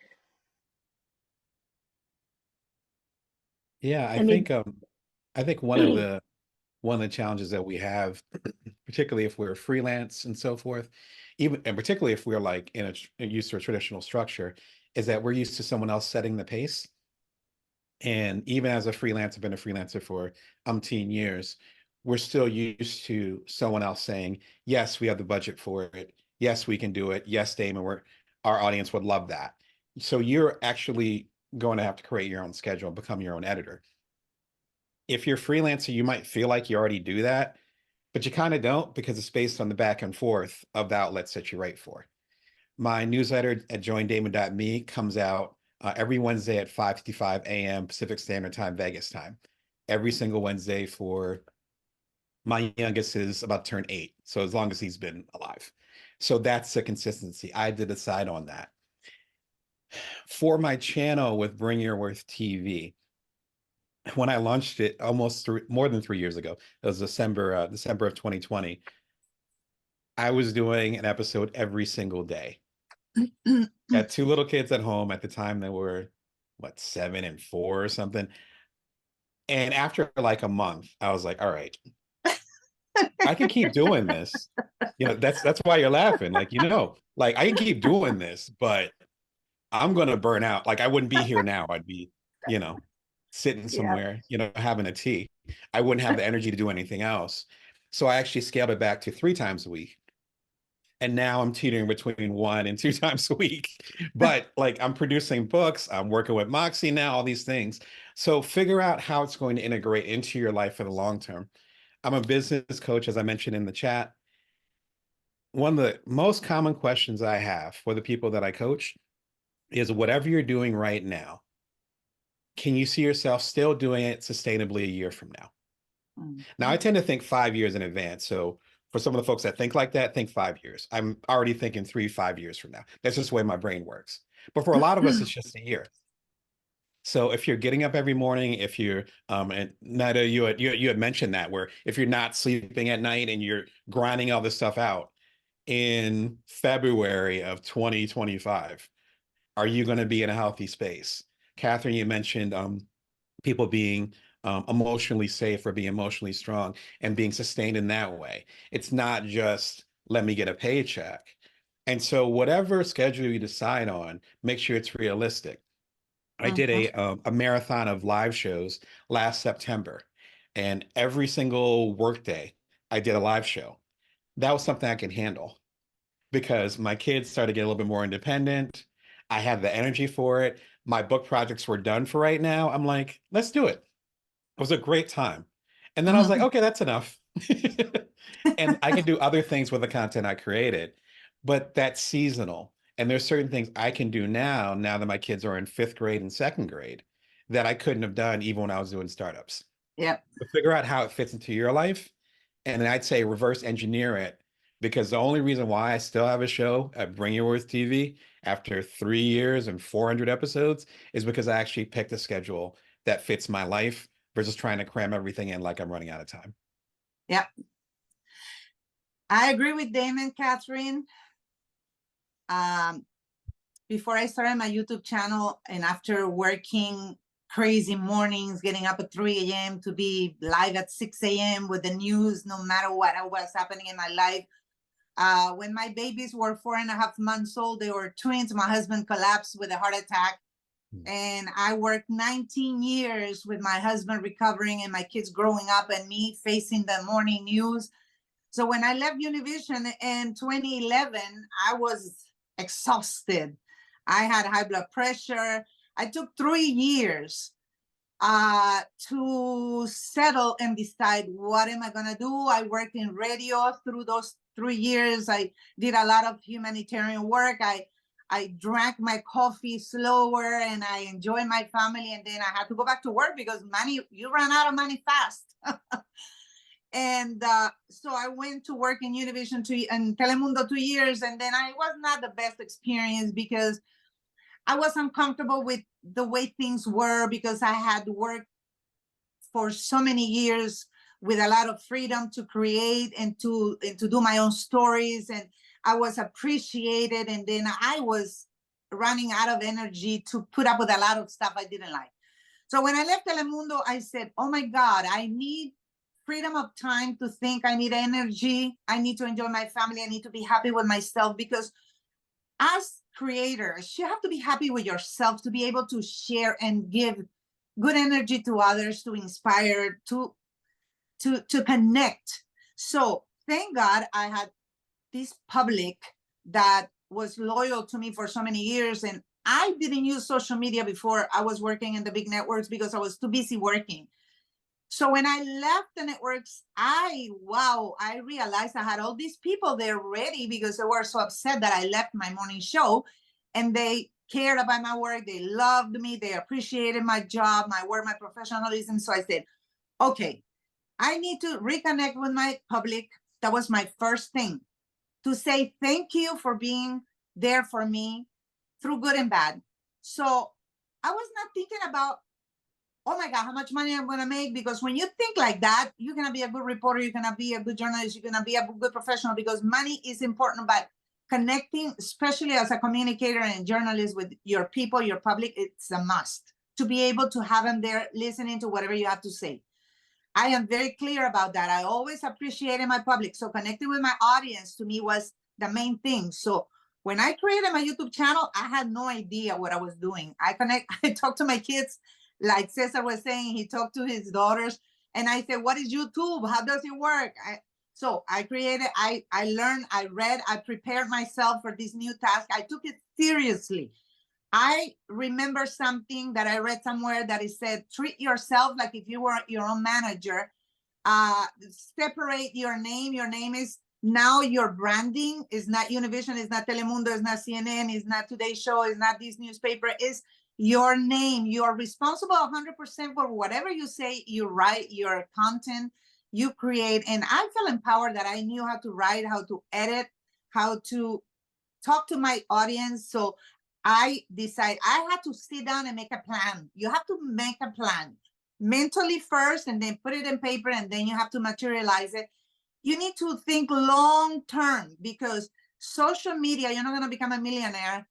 Yeah,
And maybe,
I think one of the challenges that we have, particularly if we're freelance and so forth, even and particularly if we're like used to a traditional structure, is that we're used to someone else setting the pace. And even as a freelancer, been a freelancer for umpteen years, we're still used to someone else saying, yes, we have the budget for it. Yes, we can do it. Yes, Damon, our audience would love that. So you're actually going to have to create your own schedule, become your own editor. If you're a freelancer, you might feel like you already do that, but you kind of don't, because it's based on the back and forth of the outlets that you write for. My newsletter at joindamon.me comes out every Wednesday at 5:55 a.m. Pacific Standard Time, Vegas time. Every single Wednesday for my youngest is about to turn 8. So as long as he's been alive. So that's the consistency. I did decide on that. For my channel with Bring Your Worth TV, when I launched it more than 3 years ago, it was December of 2020, I was doing an episode every single day. Had 2 little kids at home at the time. They were, what, 7 and 4 or something. And after like a month, I was like, all right, I can keep doing this. You know, that's why you're laughing. Like, you know, like I can keep doing this, but I'm gonna burn out. Like I wouldn't be here now. I'd be, you know, sitting
yeah,
somewhere, you know, having a tea. I wouldn't have the energy to do anything else. So I actually scaled it back to 3 times a week. And now I'm teetering between 1 and 2 times a week. But like I'm producing books, I'm working with Moxie now, all these things. So figure out how it's going to integrate into your life for the long term. I'm a business coach, as I mentioned in the chat. One of the most common questions I have for the people that I coach is, whatever you're doing right now, can you see yourself still doing it sustainably a year from now? Now, I tend to think 5 years in advance. So for some of the folks that think like that, think 5 years. I'm already thinking 3-5 years from now. That's just the way my brain works. But for a lot of us, it's just a year. So if you're getting up every morning, if you're and Neida, you had mentioned that, where if you're not sleeping at night and you're grinding all this stuff out in February of 2025, are you going to be in a healthy space? Katherine, you mentioned people being emotionally safe or being emotionally strong and being sustained in that way. It's not just let me get a paycheck. And so whatever schedule you decide on, make sure it's realistic. I did a marathon of live shows last September, and every single workday I did a live show. That was something I could handle because my kids started to get a little bit more independent. I had the energy for it. My book projects were done for right now. I'm like, let's do it. It was a great time. And then I was like, okay, that's enough. And I can do other things with the content I created, but that's seasonal. And there's certain things I can do now that my kids are in 5th grade and 2nd grade, that I couldn't have done even when I was doing startups.
Yep.
So figure out how it fits into your life. And then I'd say reverse engineer it, because the only reason why I still have a show at Bring Your Worth TV after 3 years and 400 episodes is because I actually picked a schedule that fits my life versus trying to cram everything in like I'm running out of time.
Yep. I agree with Damon, Katherine. Before I started my YouTube channel, and after working crazy mornings, getting up at 3 a.m. to be live at 6 a.m. with the news, no matter what was happening in my life. When my babies were 4.5 months old, they were twins. My husband collapsed with a heart attack. And I worked 19 years with my husband recovering and my kids growing up and me facing the morning news. So when I left Univision in 2011, I was exhausted. I had high blood pressure. I took 3 years to settle and decide what am I going to do. I worked in radio through those 3 years. I did a lot of humanitarian work. I drank my coffee slower and I enjoyed my family. And then I had to go back to work because money, you run out of money fast. And so I went to work in Univision and Telemundo 2 years. And then I was not the best experience because I was uncomfortable with the way things were, because I had worked for so many years with a lot of freedom to create and to do my own stories. And I was appreciated. And then I was running out of energy to put up with a lot of stuff I didn't like. So when I left Telemundo, I said, oh my God, I need freedom of time to think. I need energy. I need to enjoy my family. I need to be happy with myself, because as creators, you have to be happy with yourself to be able to share and give good energy to others, to inspire, to connect. So thank God I had this public that was loyal to me for so many years. And I didn't use social media before I was working in the big networks because I was too busy working. So when I left the networks, I realized I had all these people there ready because they were so upset that I left my morning show, and they cared about my work. They loved me. They appreciated my job, my work, my professionalism. So I said, okay, I need to reconnect with my public. That was my first thing, to say thank you for being there for me through good and bad. So I was not thinking about, oh my God, how much money I'm going to make? Because when you think like that, you're going to be a good reporter, you're going to be a good journalist, you're going to be a good professional, because money is important. But connecting, especially as a communicator and journalist, with your people, your public, it's a must to be able to have them there listening to whatever you have to say. I am very clear about that. I always appreciated my public. So connecting with my audience to me was the main thing. So when I created my YouTube channel, I had no idea what I was doing. I talked to my kids, like Cesar was saying, he talked to his daughters, and I said, what is YouTube? How does it work? So I created, I learned, I read, I prepared myself for this new task. I took it seriously. I remember something that I read somewhere that it said, treat yourself like if you were your own manager. Separate your name. Your name is now your branding. Is not Univision, is not Telemundo, is not CNN, is not Today Show, is not this newspaper, is your name. You are responsible 100% for whatever you say, you write, your content, you create. And I felt empowered that I knew how to write, how to edit, how to talk to my audience. So I decided I had to sit down and make a plan. You have to make a plan mentally first, and then put it in paper, and then you have to materialize it. You need to think long term, because social media, you're not going to become a millionaire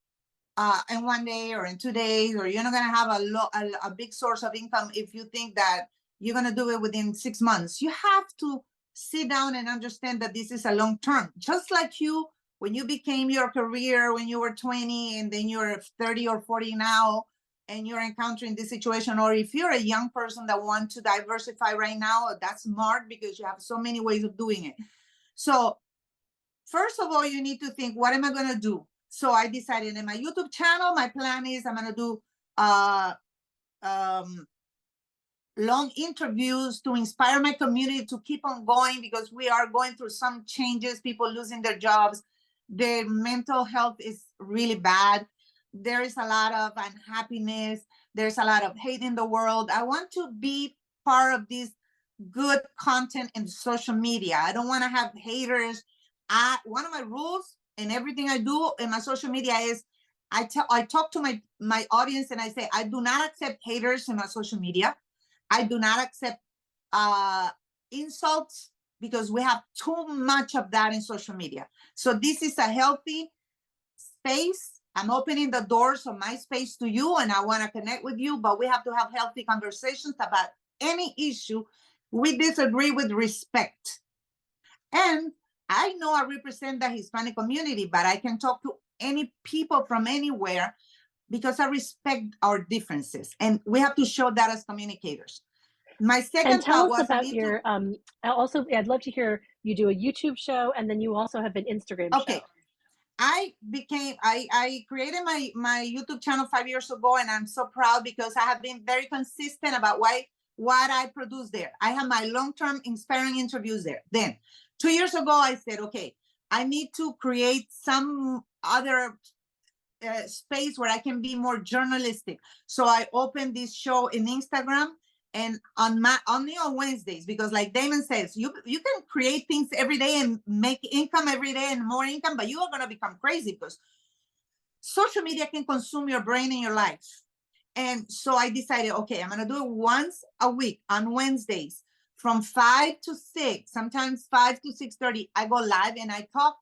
in 1 day or in 2 days, or you're not going to have a big source of income if you think that you're going to do it within 6 months. You have to sit down and understand that this is a long term. Just like you, when you became your career when you were 20, and then you're 30 or 40 now, and you're encountering this situation, or if you're a young person that wants to diversify right now, that's smart, because you have so many ways of doing it. So first of all, you need to think, what am I going to do? So I decided in my YouTube channel, my plan is I'm going to do long interviews to inspire my community to keep on going, because we are going through some changes, people losing their jobs, their mental health is really bad. There is a lot of unhappiness. There's a lot of hate in the world. I want to be part of this good content in social media. I don't want to have haters. One of my rules in everything I do in my social media is I talk to my audience, and I say, I do not accept haters in my social media. I do not accept insults, because we have too much of that in social media. So this is a healthy space. I'm opening the doors of my space to you, and I want to connect with you, but we have to have healthy conversations about any issue. We disagree with respect. And I know I represent the Hispanic community, but I can talk to any people from anywhere, because I respect our differences, and we have to show that as communicators. My second
thought was about your also, I'd love to hear, you do a YouTube show, and then you also have an Instagram show.
I created my YouTube channel 5 years ago, and I'm so proud because I have been very consistent about what I produce there. I have my long-term inspiring interviews there. Then 2 years ago, I said, okay, I need to create some other space where I can be more journalistic. So I opened this show in Instagram, and only on Wednesdays, because like Damon says, you can create things every day and make income every day and more income, but you are gonna become crazy because social media can consume your brain and your life. And so I decided, okay, I'm gonna do it once a week on Wednesdays from 5 to 6, sometimes 5 to 6:30. I go live and I talk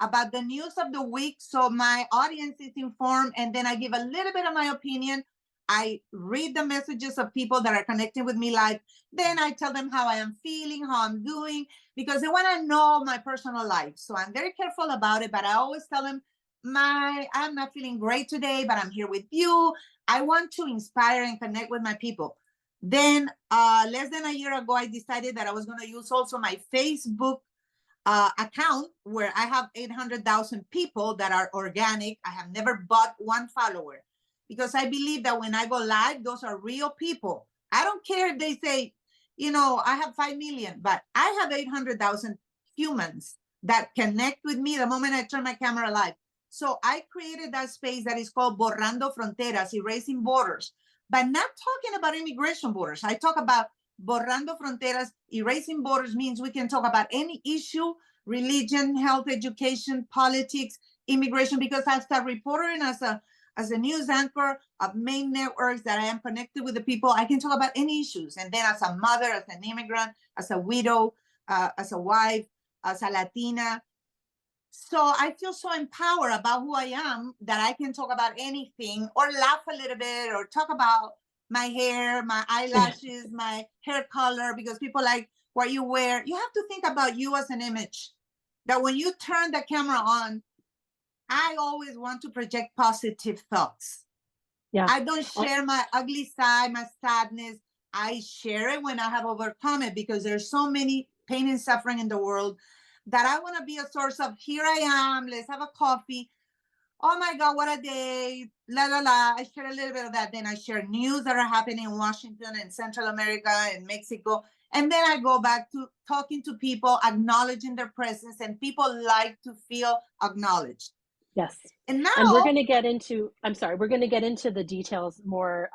about the news of the week, so my audience is informed, and then I give a little bit of my opinion. I read the messages of people that are connecting with me live. Then I tell them how I am feeling, how I'm doing, because they want to know my personal life. So I'm very careful about it, but I always tell them, I'm not feeling great today, but I'm here with you. I want to inspire and connect with my people. Then less than a year ago, I decided that I was going to use also my Facebook account, where I have 800,000 people that are organic. I have never bought one follower, because I believe that when I go live, those are real people. I don't care if they say, I have 5 million, but I have 800,000 humans that connect with me the moment I turn my camera live. So I created that space that is called Borrando Fronteras, erasing borders, but not talking about immigration borders. I talk about Borrando Fronteras. Erasing borders means we can talk about any issue: religion, health, education, politics, immigration, because as a reporter and as a news anchor of main networks that I am connected with the people, I can talk about any issues. And then as a mother, as an immigrant, as a widow, as a wife, as a Latina. So I feel so empowered about who I am that I can talk about anything, or laugh a little bit, or talk about my hair, my eyelashes, my hair color, because people like what you wear. You have to think about you as an image, that when you turn the camera on, I always want to project positive thoughts.
Yeah.
I don't share my ugly side, my sadness. I share it when I have overcome it, because there's so many pain and suffering in the world that I want to be a source of, here I am, let's have a coffee. Oh my God, what a day, la, la, la. I share a little bit of that. Then I share news that are happening in Washington and Central America and Mexico. And then I go back to talking to people, acknowledging their presence, and people like to feel acknowledged.
Yes.
And now,
and we're going to get into, we're going to get into the details more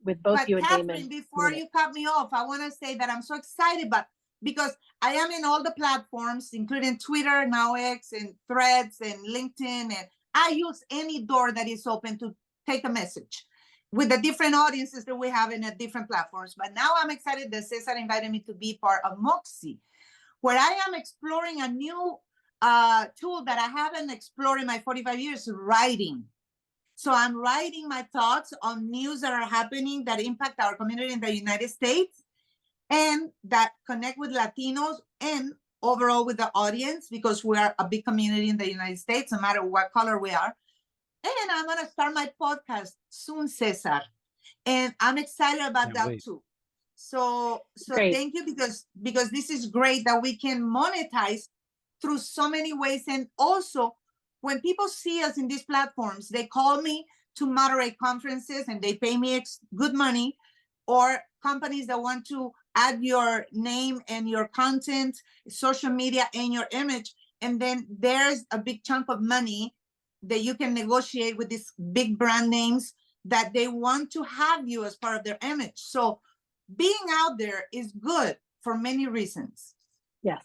with both you and
Katherine,
Damon.
before you cut me off, I want to say that I'm so excited, because I am in all the platforms, including Twitter, now X, and Threads, and LinkedIn, and I use any door that is open to take a message with the different audiences that we have in the different platforms. But now I'm excited that Cesar invited me to be part of Moxie, where I am exploring a new tool that I haven't explored in my 45 years, writing. So I'm writing my thoughts on news that are happening that impact our community in the United States, and that connect with Latinos and overall with the audience, because we are a big community in the United States, no matter what color we are. And I'm going to start my podcast soon, Cesar. And I'm excited about that too. So thank you, because this is great that we can monetize through so many ways. And also, when people see us in these platforms, they call me to moderate conferences and they pay me good money, or companies that want to add your name and your content, social media, and your image. And then there's a big chunk of money that you can negotiate with these big brand names that they want to have you as part of their image. So being out there is good for many reasons.
Yes.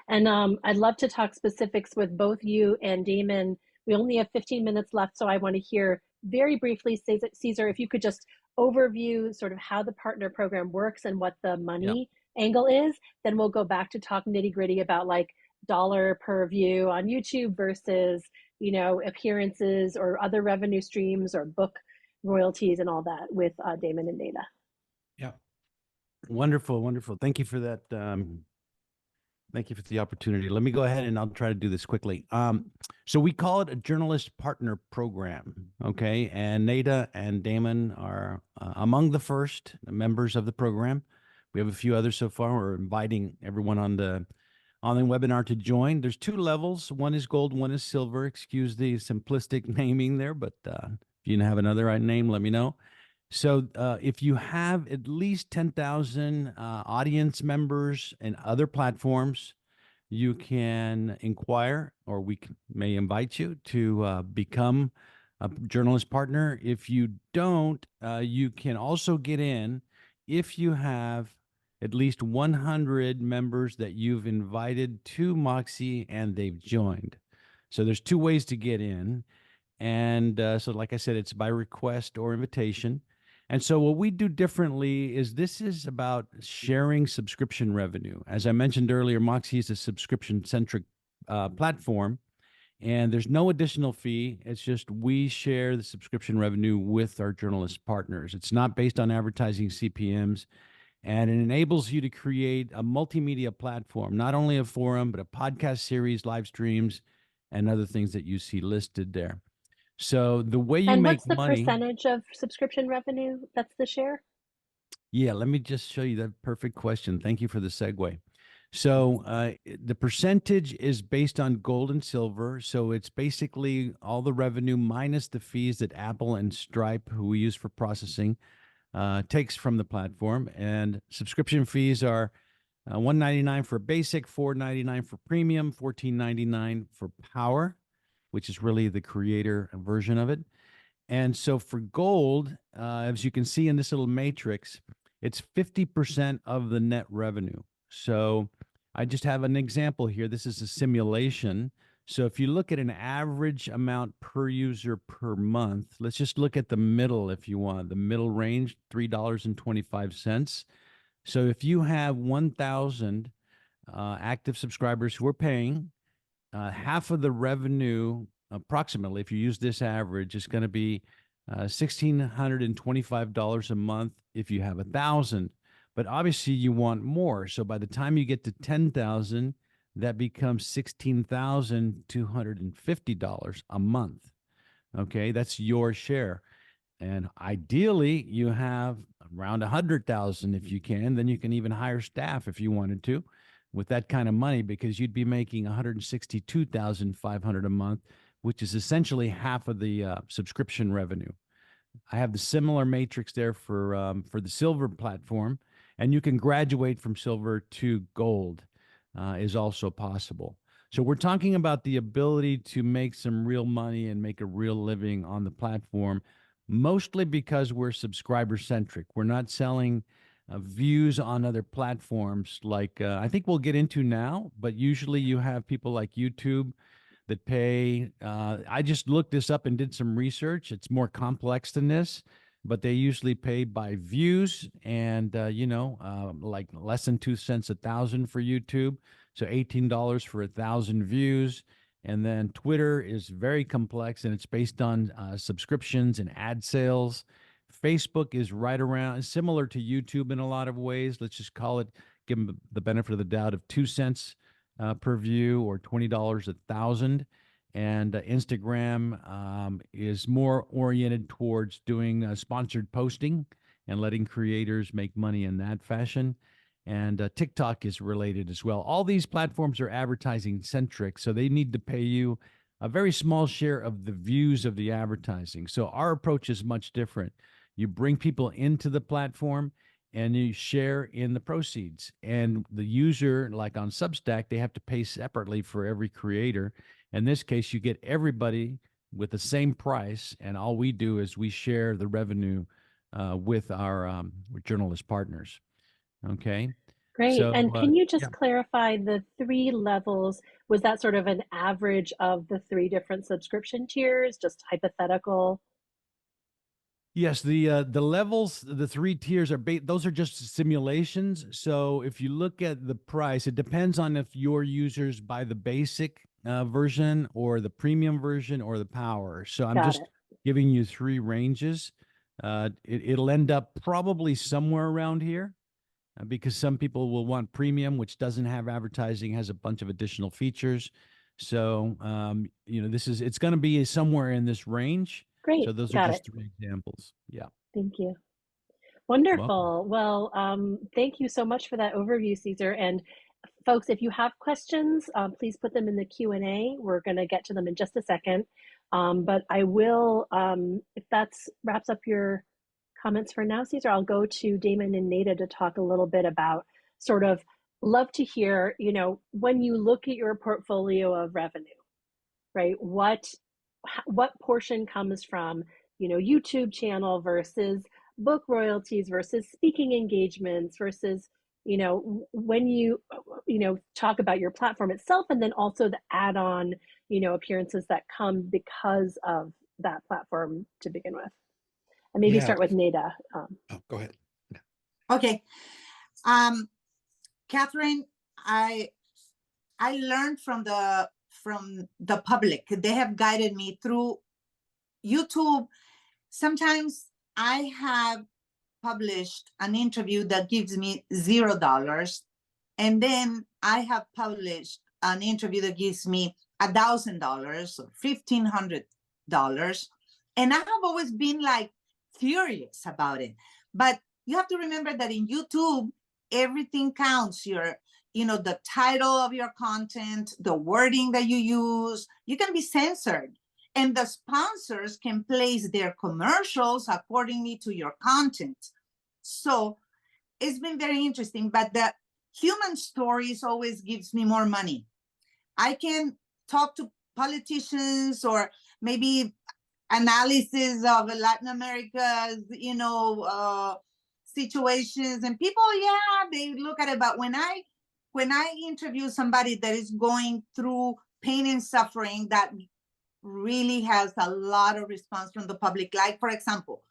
And I'd love to talk specifics with both you and Damon. We only have 15 minutes left, so I want to hear very briefly, Cesar, if you could just overview sort of how the partner program works and what the money angle is. Then we'll go back to talk nitty gritty about like dollar per view on YouTube versus, appearances or other revenue streams or book royalties and all that with Damon and Neida.
Yeah. Wonderful. Wonderful. Thank you for that. Thank you for the opportunity. Let me go ahead and I'll try to do this quickly. So we call it a journalist partner program. Okay. And Neida and Damon are among the first members of the program. We have a few others so far. We're inviting everyone on the on the webinar to join. There's two levels. One is gold, one is silver. Excuse the simplistic naming there, but if you have another name, let me know. So if you have at least 10,000 audience members and other platforms, you can inquire, or may invite you to become a journalist partner. If you don't, you can also get in if you have at least 100 members that you've invited to Moxie and they've joined. So there's two ways to get in. And so, like I said, it's by request or invitation. And so what we do differently is this is about sharing subscription revenue. As I mentioned earlier, Moxie is a subscription-centric platform, and there's no additional fee. It's just we share the subscription revenue with our journalist partners. It's not based on advertising CPMs, and it enables you to create a multimedia platform, not only a forum, but a podcast series, live streams, and other things that you see listed there. So the way you
And
make
what's the
money,
percentage of subscription revenue that's the share?
yeah, let me just show you that perfect question. Thank you for the segue. So the percentage is based on gold and silver. So it's basically all the revenue minus the fees that Apple and Stripe, who we use for processing, takes from the platform. And subscription fees are $199 for basic, $499 for premium, $14.99 for power, which is really the creator version of it. And so for gold, as you can see in this little matrix, it's 50% of the net revenue. So I just have an example here. This is a simulation. So if you look at an average amount per user per month, let's just look at the middle if you want, the middle range, $3.25. So if you have 1,000 active subscribers who are paying, half of the revenue, approximately, if you use this average, is going to be $1,625 a month if you have 1,000. But obviously, you want more. So by the time you get to 10,000, that becomes $16,250 a month. Okay, that's your share. And ideally, you have around 100,000 if you can. Then you can even hire staff if you wanted to, with that kind of money, because you'd be making 162,500 a month, which is essentially half of the subscription revenue. I have the similar matrix there for the silver platform, and you can graduate from silver to gold is also possible. So we're talking about the ability to make some real money and make a real living on the platform, mostly because we're subscriber centric. We're not selling views on other platforms like I think we'll get into now, but usually you have people like YouTube that pay. I just looked this up and did some research. It's more complex than this, but they usually pay by views, and like less than 2 cents a thousand for YouTube, so $18 for 1,000 views. And then Twitter is very complex, and it's based on subscriptions and ad sales. Facebook is right around similar to YouTube in a lot of ways. Let's just call it, give them the benefit of the doubt of 2 cents per view, or $20 a thousand. And Instagram is more oriented towards doing sponsored posting and letting creators make money in that fashion. And TikTok is related as well. All these platforms are advertising centric, so they need to pay you a very small share of the views of the advertising. So our approach is much different. You bring people into the platform and you share in the proceeds. And the user, like on Substack, they have to pay separately for every creator. In this case, you get everybody with the same price, and all we do is we share the revenue with our journalist partners. Okay.
Great.
So,
And can you
yeah.
just clarify the 3 levels? Was that sort of an average of the 3 different subscription tiers, just hypothetical?
Yes, the levels, the 3 tiers are those are just simulations. So if you look at the price, it depends on if your users buy the basic version or the premium version or the power. So I'm
Got
just
it.
giving you 3 ranges. It'll end up probably somewhere around here, because some people will want premium, which doesn't have advertising, has a bunch of additional features. So it's going to be somewhere in this range.
Great.
So those are
Got it.
just 3 examples. Yeah.
Thank you.
Welcome.
Wonderful. Well, thank you so much for that overview, Cesar. And folks, if you have questions, please put them in the Q&A. We're going to get to them in just a second. But I will, if that's wraps up your comments for now, Cesar, I'll go to Damon and Neida to talk a little bit about sort of, love to hear, you know, when you look at your portfolio of revenue, right? What portion comes from, you know, YouTube channel versus book royalties versus speaking engagements versus, you know, when you know, talk about your platform itself, and then also the add-on, you know, appearances that come because of that platform to begin with. And maybe
Yeah.
start with Neida.
Oh, go ahead.
Okay. Katherine, I learned from the public. They have guided me through YouTube. Sometimes I have published an interview that gives me $0, and then I have published an interview that gives me $1,000 or $1,500, and I have always been like furious about it. But you have to remember that in YouTube, everything counts. You know, the title of your content, the wording that you use, you can be censored. And the sponsors can place their commercials accordingly to your content. So it's been very interesting, but the human stories always gives me more money. I can talk to politicians or maybe analysis of Latin America's, you know, situations, and people, yeah, they look at it. But when I interview somebody that is going through pain and suffering, that really has a lot of response from the public. Like, for example,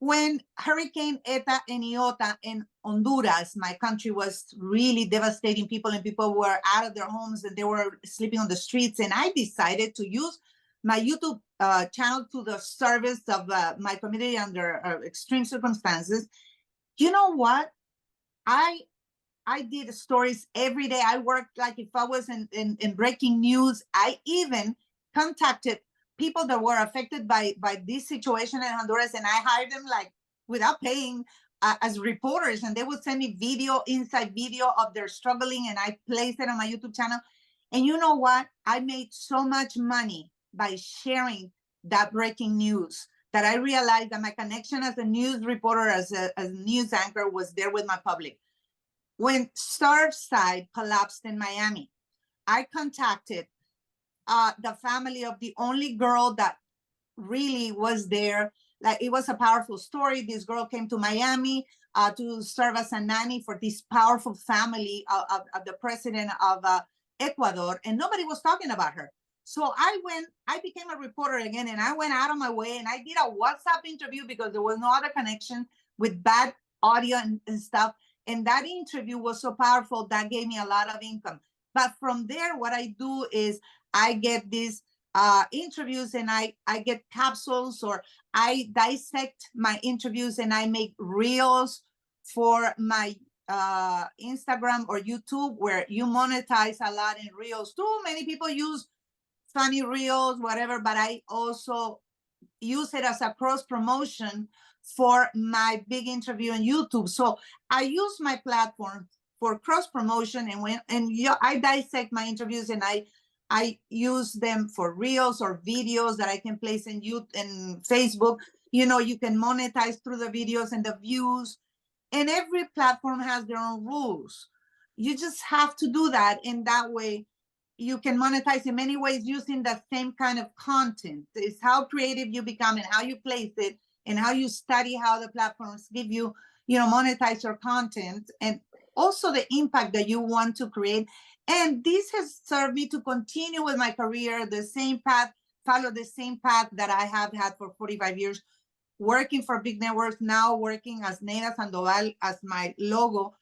when Hurricane Eta and Iota in Honduras, my country, was really devastating people, and people were out of their homes and they were sleeping on the streets. And I decided to use my YouTube channel to the service of my community under extreme circumstances. You know what? I did stories every day. I worked like if I was in breaking news. I even contacted people that were affected by this situation in Honduras, and I hired them like without paying as reporters, and they would send me inside video of their struggling, and I placed it on my YouTube channel. And you know what? I made so much money by sharing that breaking news that I realized that my connection as a news reporter, as a news anchor, was there with my public. When Surfside collapsed in Miami, I contacted the family of the only girl that really was there. Like, it was a powerful story. This girl came to Miami to serve as a nanny for this powerful family of the president of Ecuador, and nobody was talking about her. So I became a reporter again, and I went out of my way, and I did a WhatsApp interview because there was no other connection with bad audio and stuff. And that interview was so powerful that gave me a lot of income. But from there, what I do is I get these interviews, and I get capsules, or I dissect my interviews, and I make reels for my Instagram or YouTube, where you monetize a lot in reels too. Many people use funny reels, whatever, but I also use it as a cross promotion for my big interview on YouTube. So I use my platform for cross promotion, and I dissect my interviews, and I use them for reels or videos that I can place in YouTube and Facebook. You know, you can monetize through the videos and the views, and every platform has their own rules. You just have to do that, and that way you can monetize in many ways using the same kind of content. It's how creative you become, and how you place it, and how you study how the platforms give you, you know, monetize your content, and also the impact that you want to create. And this has served me to continue with my career, the same path, follow the same path that I have had for 45 years, working for big networks, now working as Neida Sandoval as my logo.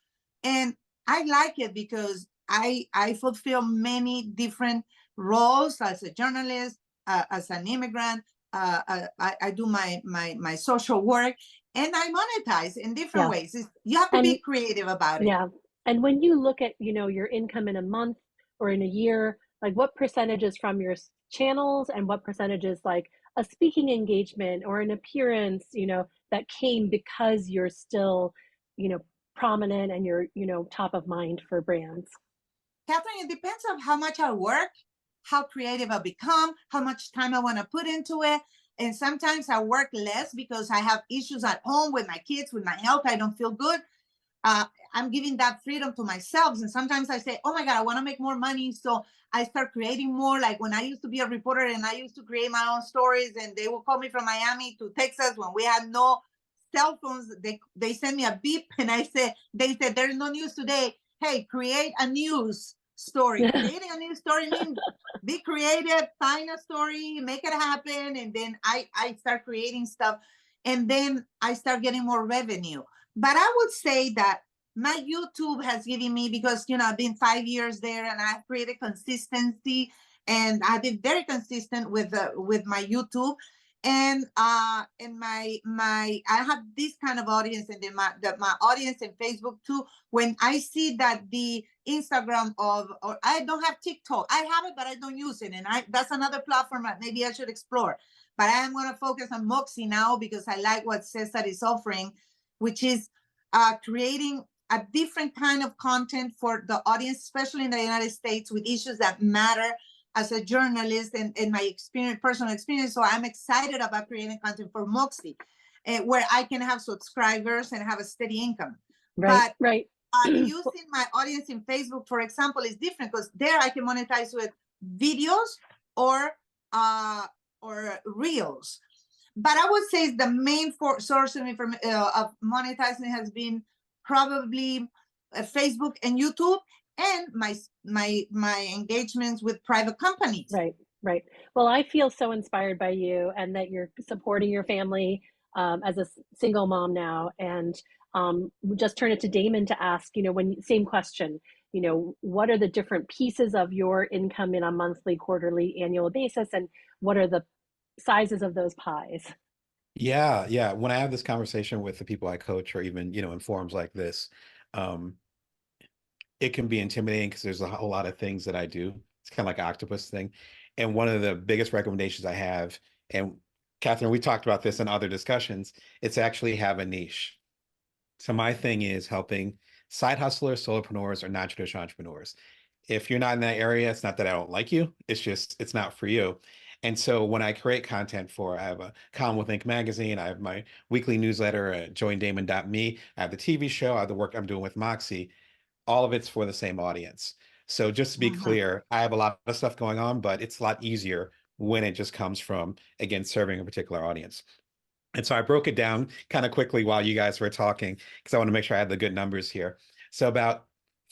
And I like it because I fulfill many different roles as a journalist, as an immigrant. I do my social work, and I monetize in different ways. You have to be creative about it.
Yeah. And when you look at, you know, your income in a month or in a year, like what percentage is from your channels and what percentage is like a speaking engagement or an appearance, you know, that came because you're still, you know, prominent and you're, you know, top of mind for brands?
Catherine, it depends on how much I work, how creative I become, how much time I want to put into it. And sometimes I work less because I have issues at home with my kids, with my health. I don't feel good. I'm giving that freedom to myself. And sometimes I say, oh my God, I want to make more money. So I start creating more. Like when I used to be a reporter and I used to create my own stories, and they would call me from Miami to Texas when we had no cell phones. They sent me a beep and they said, there's no news today. Hey, create a news story. Creating a news story means be creative, find a story, make it happen. And then I start creating stuff. And then I start getting more revenue. But I would say that my YouTube has given me, because I've been 5 years there and I've created consistency, and I've been very consistent with my YouTube, and my I have this kind of audience, and then my audience in Facebook too. When I see that the Instagram or I don't have TikTok, I have it but I don't use it, and that's another platform that maybe I should explore. But I am going to focus on Moxie now because I like what Cesar is offering, which is creating a different kind of content for the audience, especially in the United States, with issues that matter as a journalist and my personal experience. So I'm excited about creating content for Moxie, where I can have subscribers and have a steady income.
Right,
but
right.
Using my audience in Facebook, for example, is different, because there I can monetize with videos or reels. But I would say the main source of monetizing has been probably Facebook and YouTube, and my engagements with private companies.
Right, right. Well, I feel so inspired by you, and that you're supporting your family as a single mom now. And we just turn it to Damon to ask, same question, what are the different pieces of your income in a monthly, quarterly, annual basis, and what are the sizes of those pies?
Yeah. When I have this conversation with the people I coach, or even, in forums like this, it can be intimidating because there's a whole lot of things that I do. It's kind of like an octopus thing. And one of the biggest recommendations I have, and Katherine, we talked about this in other discussions, it's actually have a niche. So my thing is helping side hustlers, solopreneurs, or non-traditional entrepreneurs. If you're not in that area, it's not that I don't like you. It's just, it's not for you. And so when I create content I have a column with Inc. magazine, I have my weekly newsletter at joindamon.me, I have the TV show, I have the work I'm doing with Moxie. All of it's for the same audience. So just to be clear, I have a lot of stuff going on, but it's a lot easier when it just comes from, again, serving a particular audience. And so I broke it down kind of quickly while you guys were talking, because I want to make sure I had the good numbers here. So about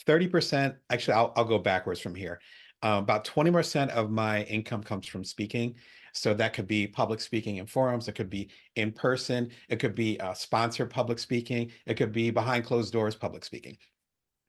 30%, actually, I'll go backwards from here. About 20% of my income comes from speaking. So that could be public speaking in forums. It could be in person. It could be sponsored public speaking. It could be behind closed doors public speaking.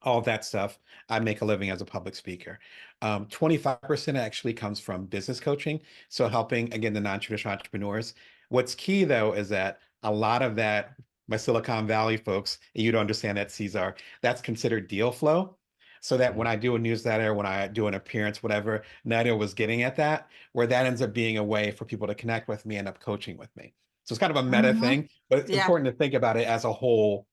All of that stuff. I make a living as a public speaker. 25% actually comes from business coaching. So helping, again, the non-traditional entrepreneurs. What's key though, is that a lot of that, my Silicon Valley folks, and you don't understand that, Cesar, that's considered deal flow. So that when I do a newsletter, when I do an appearance, whatever, Neida was getting at that, where that ends up being a way for people to connect with me, end up coaching with me. So it's kind of a meta thing, but it's important to think about it as a whole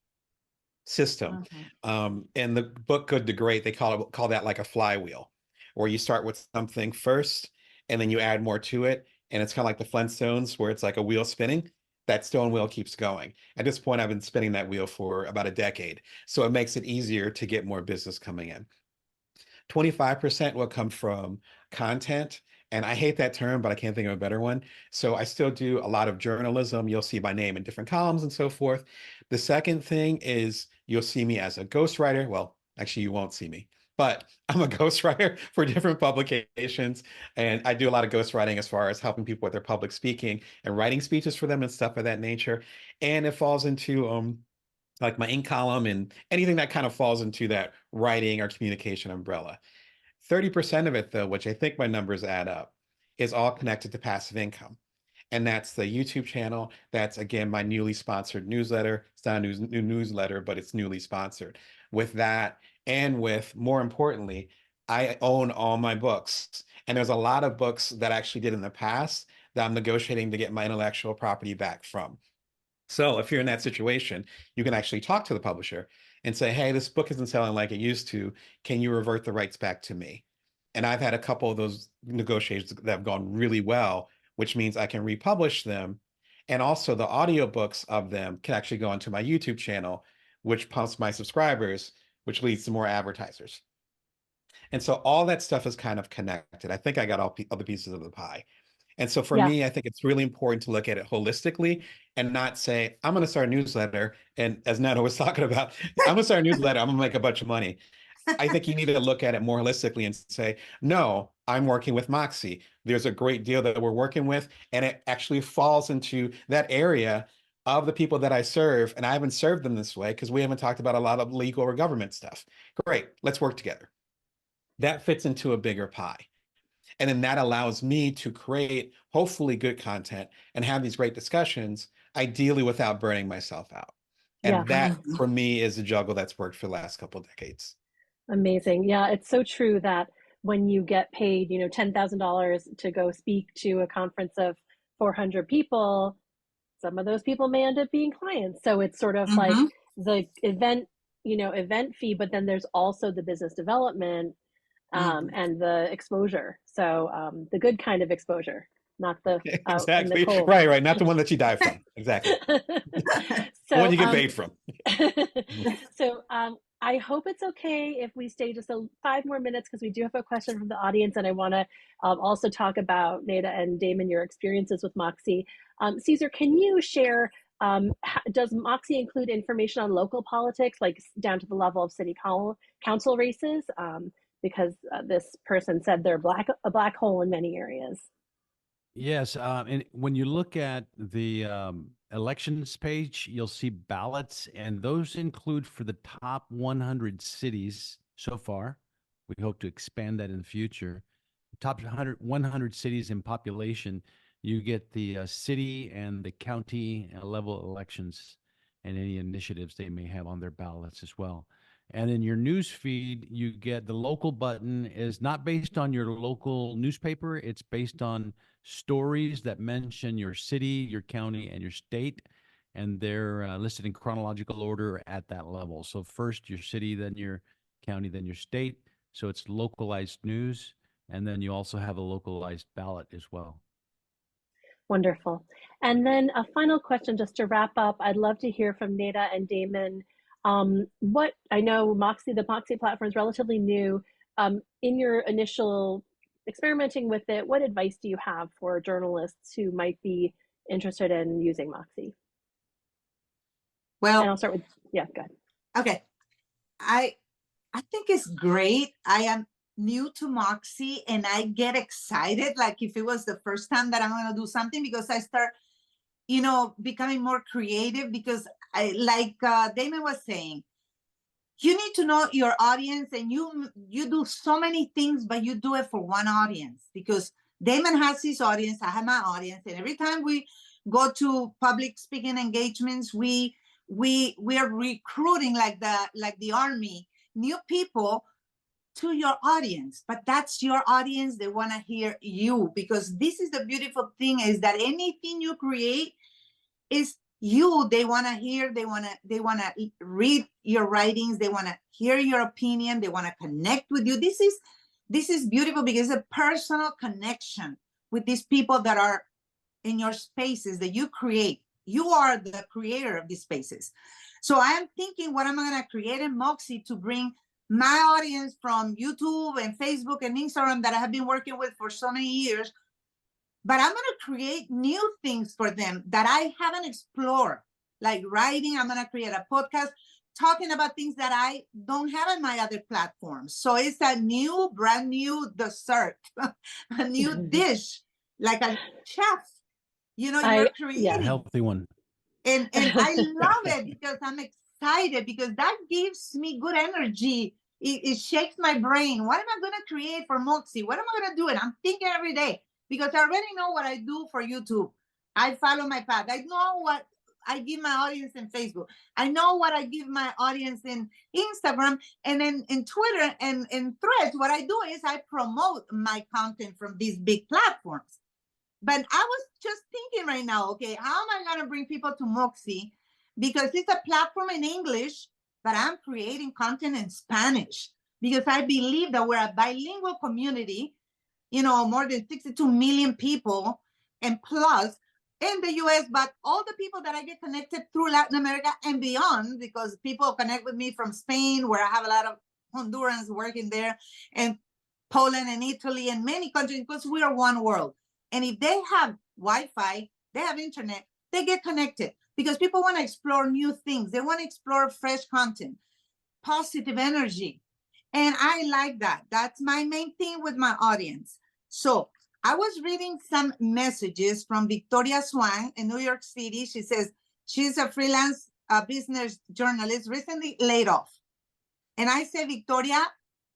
system. And the book Good to Great, they call that like a flywheel, where you start with something first and then you add more to it. And it's kind of like the Flintstones, where it's like a wheel spinning. That stone wheel keeps going. At this point, I've been spinning that wheel for about a decade. So it makes it easier to get more business coming in. 25% will come from content. And I hate that term, but I can't think of a better one. So I still do a lot of journalism. You'll see my name in different columns and so forth. The second thing is you'll see me as a ghostwriter. Well, actually, you won't see me, but I'm a ghostwriter for different publications. And I do a lot of ghostwriting as far as helping people with their public speaking and writing speeches for them and stuff of that nature. And it falls into like my Inc. column and anything that kind of falls into that writing or communication umbrella. 30% of it, though, which I think my numbers add up, is all connected to passive income. And that's the YouTube channel. That's, again, my newly sponsored newsletter. It's not a new newsletter, but it's newly sponsored. With that, and with, more importantly, I own all my books. And there's a lot of books that I actually did in the past that I'm negotiating to get my intellectual property back from. So if you're in that situation, you can actually talk to the publisher and say, hey, this book isn't selling like it used to. Can you revert the rights back to me? And I've had a couple of those negotiations that have gone really well, which means I can republish them. And also the audiobooks of them can actually go onto my YouTube channel, which pumps my subscribers, which leads to more advertisers. And so all that stuff is kind of connected. I think I got all the pieces of the pie. And so for
Yeah.
me, I think it's really important to look at it holistically and not say, I'm going to start a newsletter. And as Nana was talking about, I'm going to start a newsletter. I'm going to make a bunch of money. I think you need to look at it more holistically and say, no, I'm working with Moxie. There's a great deal that we're working with, and it actually falls into that area of the people that I serve. And I haven't served them this way because we haven't talked about a lot of legal or government stuff. Great, let's work together. That fits into a bigger pie. And then that allows me to create hopefully good content and have these great discussions, ideally without burning myself out.
Yeah.
And that for me is a juggle that's worked for the last couple of decades.
Amazing. Yeah, it's so true that when you get paid, $10,000 to go speak to a conference of 400 people, some of those people may end up being clients. So it's sort of like the event fee, but then there's also the business development and the exposure. So the good kind of exposure, not the out in the
Exactly.
cold.
Right. Not the one that you die from. Exactly. The one you get paid from.
So I hope it's okay if we stay just 5 more minutes, because we do have a question from the audience, and I want to also talk about, Neida and Damon, your experiences with Moxie. Cesar, can you share, does Moxie include information on local politics, like down to the level of city council races? Because this person said they're a black hole in many areas.
Yes, and when you look at the elections page, you'll see ballots, and those include for the top 100 cities so far. We hope to expand that in the future. Top 100 cities in population, you get the city and the county level elections and any initiatives they may have on their ballots as well. And in your news feed, you get the local button is not based on your local newspaper. It's based on stories that mention your city, your county, and your state. And they're listed in chronological order at that level. So first your city, then your county, then your state. So it's localized news. And then you also have a localized ballot as well.
Wonderful. And then a final question just to wrap up. I'd love to hear from Neida and Damon. What I know the Moxie platform is relatively new. In your initial experimenting with it, what advice do you have for journalists who might be interested in using Moxie?
Well,
and I'll start with, go ahead.
Okay. I think it's great. I am new to Moxie and I get excited like if it was the first time that I'm going to do something, because I start, becoming more creative, because like Damon was saying, you need to know your audience, and you do so many things, but you do it for one audience, because Damon has his audience, I have my audience, and every time we go to public speaking engagements, we are recruiting like the army, new people to your audience. But that's your audience. They want to hear you, because this is the beautiful thing, is that anything you create is you. They want to hear, they want to read your writings, they want to hear your opinion, they want to connect with you. This is beautiful, because it's a personal connection with these people that are in your spaces that you create. You are the creator of these spaces. So I am thinking, what am I going to create in Moxie to bring my audience from YouTube and Facebook and Instagram that I have been working with for so many years, but I'm going to create new things for them that I haven't explored, like writing. I'm going to create a podcast talking about things that I don't have on my other platforms. So it's a brand new dessert, a new dish, like a chef, you're creating.
A healthy one.
And I love it, because I'm excited, because that gives me good energy. It shakes my brain. What am I going to create for Moxie? What am I going to do? And I'm thinking every day, because I already know what I do for YouTube. I follow my path. I know what I give my audience in Facebook. I know what I give my audience in Instagram, and then in Twitter and in Threads. What I do is I promote my content from these big platforms. But I was just thinking right now, okay, how am I going to bring people to Moxie? Because it's a platform in English, but I'm creating content in Spanish because I believe that we're a bilingual community, you know, more than 62 million people and plus in the US, but all the people that I get connected through Latin America and beyond, because people connect with me from Spain, where I have a lot of Hondurans working there, and Poland and Italy and many countries, because we are one world. And if they have Wi-Fi, they have internet, they get connected because people want to explore new things. They want to explore fresh content, positive energy. And I like that. That's my main thing with my audience. So I was reading some messages from Victoria Swan in New York City. She says she's a freelance business journalist recently laid off. And I say, Victoria,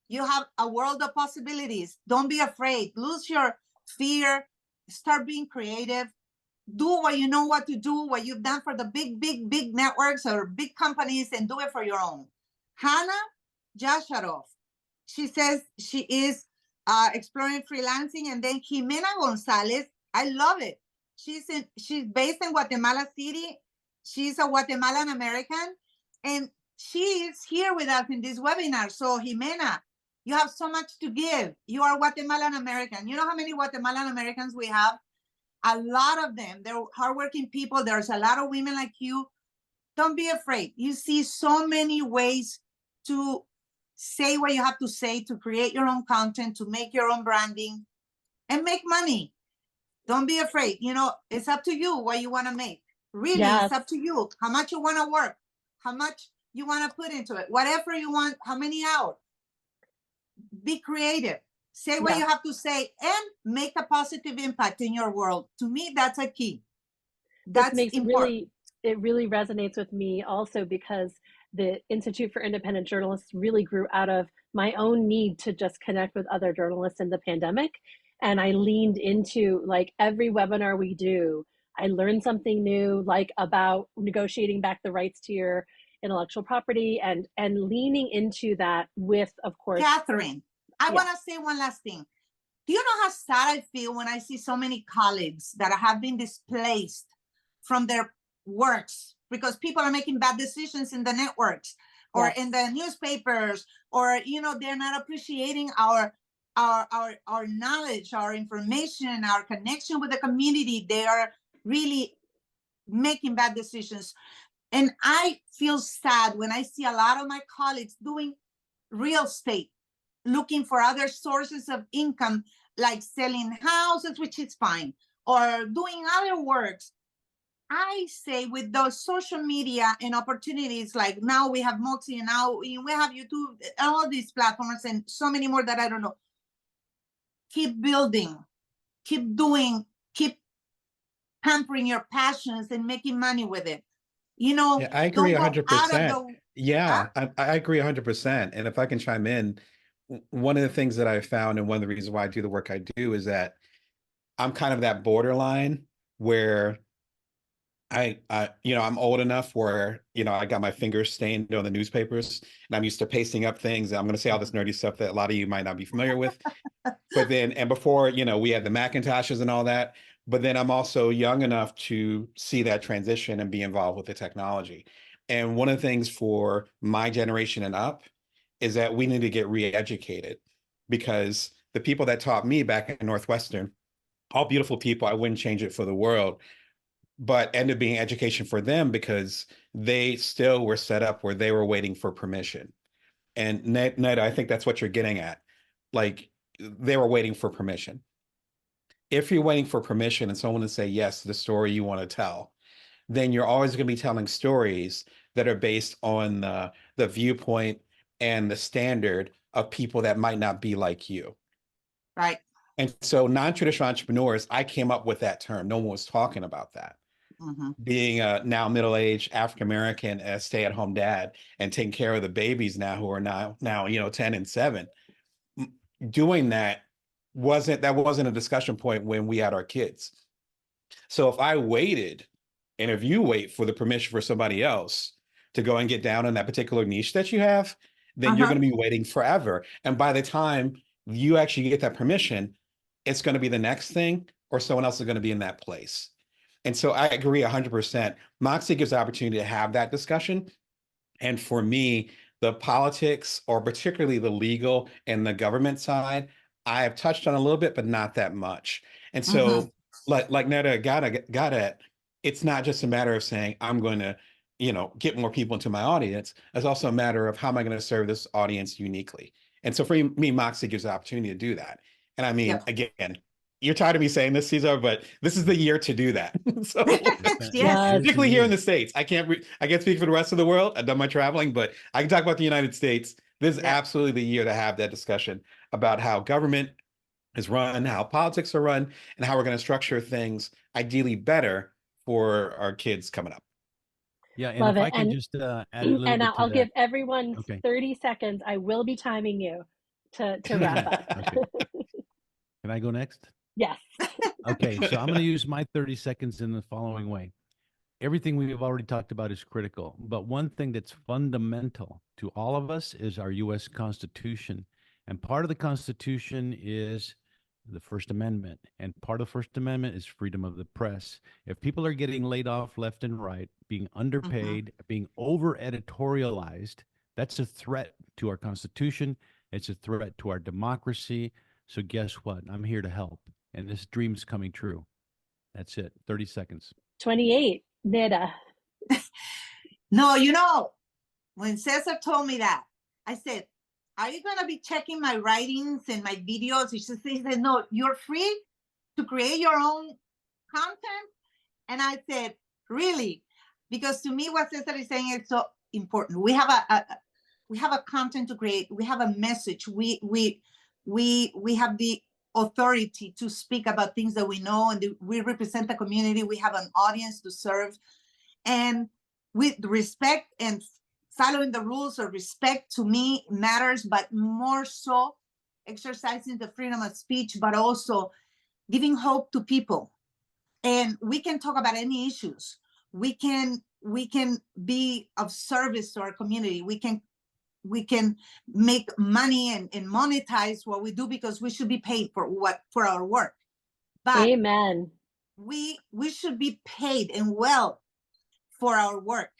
you have a world of possibilities. Don't be afraid. Lose your fear. Start being creative. Do what you know what to do, what you've done for the big networks or big companies, and do it for your own. Hannah Jasharov, she says she is exploring freelancing. And then Jimena Gonzalez, I love it. She's based in Guatemala City. She's a Guatemalan American, and she is here with us in this webinar. So Jimena, you have so much to give. You are Guatemalan American. You know how many Guatemalan Americans we have? A lot of them. They're hardworking people. There's a lot of women like you. Don't be afraid. You see so many ways to say what you have to say, to create your own content, to make your own branding and make money. Don't be afraid. You know, it's up to you what you want to make. Really,
Yes.
It's up to you. How much you want to work, how much you want to put into it, whatever you want, how many hours. Be creative. Say what you have to say and make a positive impact in your world. To me, that's a key. That's important.
It really resonates with me also because the Institute for Independent Journalists really grew out of my own need to just connect with other journalists in the pandemic. And I leaned into, like, every webinar we do, I learned something new, like about negotiating back the rights to your intellectual property, and leaning into that with, of course.
Katherine, I want to say one last thing. Do you know how sad I feel when I see so many colleagues that have been displaced from their works because people are making bad decisions in the networks or in the newspapers, or, you know, they're not appreciating our knowledge, our information, our connection with the community. They are really making bad decisions. And I feel sad when I see a lot of my colleagues doing real estate, looking for other sources of income, like selling houses, which is fine, or doing other works. I say with those social media and opportunities, like now we have Moxie, and now we have YouTube, all these platforms and so many more that I don't know. Keep building, keep doing, keep pampering your passions and making money with it. You know,
I agree 100%. I agree 100%. And if I can chime in, one of the things that I found, and one of the reasons why I do the work I do, is that I'm kind of that borderline where I'm old enough where, I got my fingers stained on the newspapers and I'm used to pasting up things. I'm going to say all this nerdy stuff that a lot of you might not be familiar with. But then, and before, we had the Macintoshes and all that. But then I'm also young enough to see that transition and be involved with the technology. And one of the things for my generation and up is that we need to get re-educated, because the people that taught me back in Northwestern, all beautiful people, I wouldn't change it for the world, but ended up being education for them because they still were set up where they were waiting for permission. And Neida, I think that's what you're getting at. Like, they were waiting for permission. If you're waiting for permission and someone to say yes to the story you want to tell, then you're always going to be telling stories that are based on the viewpoint and the standard of people that might not be like you.
Right.
And so non-traditional entrepreneurs, I came up with that term. No one was talking about that. Being a now middle-aged African-American, a stay-at-home dad, and taking care of the babies now who are now 10 and 7. Doing that wasn't a discussion point when we had our kids. So if I waited, and if you wait for the permission for somebody else to go and get down in that particular niche that you have, then you're going to be waiting forever. And by the time you actually get that permission, it's going to be the next thing, or someone else is going to be in that place. And so I agree 100%. Moxie gives the opportunity to have that discussion. And for me, the politics, or particularly the legal and the government side, I have touched on a little bit, but not that much. And
Mhm.
so, like Netta got at, it's not just a matter of saying I'm going to, get more people into my audience. It's also a matter of how am I going to serve this audience uniquely. And so for me, Moxie gives the opportunity to do that. And I mean,
Yep.
again, you're tired of me saying this, Cesar, but this is the year to do that. So,
Yes.
It is
particularly here in
indeed.
the States, I can't speak for the rest of the world. I've done my traveling, but I can talk about the United States. This is
Yep.
absolutely the year to have that discussion about how government is run, how politics are run, and how we're going to structure things ideally better for our kids coming up.
Yeah, and
Love
if
it.
I can just add a little
And
bit to
I'll
that.
give everyone
Okay.
30 seconds. I will be timing you to wrap up.
Okay. Can I go next?
Yes.
Okay, so I'm going to use my 30 seconds in the following way. Everything we've already talked about is critical, but one thing that's fundamental to all of us is our U.S. Constitution. And part of the Constitution is the First Amendment, and part of the First Amendment is freedom of the press. If people are getting laid off left and right, being underpaid, being over editorialized, that's a threat to our Constitution. It's a threat to our democracy. So guess what? I'm here to help, and this dream's coming true. That's it. 30 seconds.
28. Neida.
No, when Cesar told me that, I said, are you going to be checking my writings and my videos? He said, no, you're free to create your own content. And I said, really? Because to me, what Cesar is saying is so important. We have a content to create. We have a message. We have the authority to speak about things that we know, and we represent the community. We have an audience to serve, and with respect and following the rules or respect to me matters, but more so exercising the freedom of speech, but also giving hope to people. And we can talk about any issues. We can be of service to our community. We can make money and monetize what we do, because we should be paid for our work. But
Amen.
we should be paid and well for our work.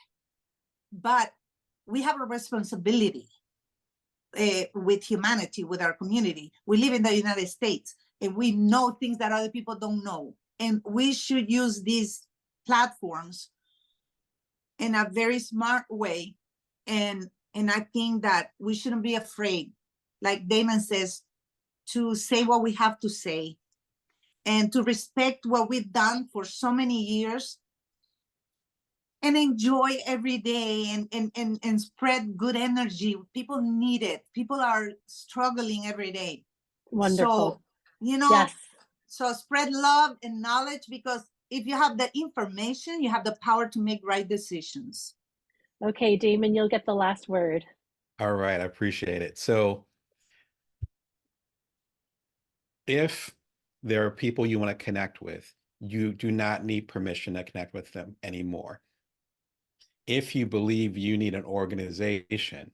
But we have a responsibility with humanity, with our community. We live in the United States, and we know things that other people don't know. And we should use these platforms in a very smart way. And I think that we shouldn't be afraid, like Damon says, to say what we have to say and to respect what we've done for so many years, and enjoy every day and spread good energy. People need it. People are struggling every day.
Wonderful.
So,
Yes.
so spread love and knowledge, because if you have the information, you have the power to make right decisions.
Okay, Damon, you'll get the last word.
All right, I appreciate it. So if there are people you want to connect with, you do not need permission to connect with them anymore. If you believe you need an organization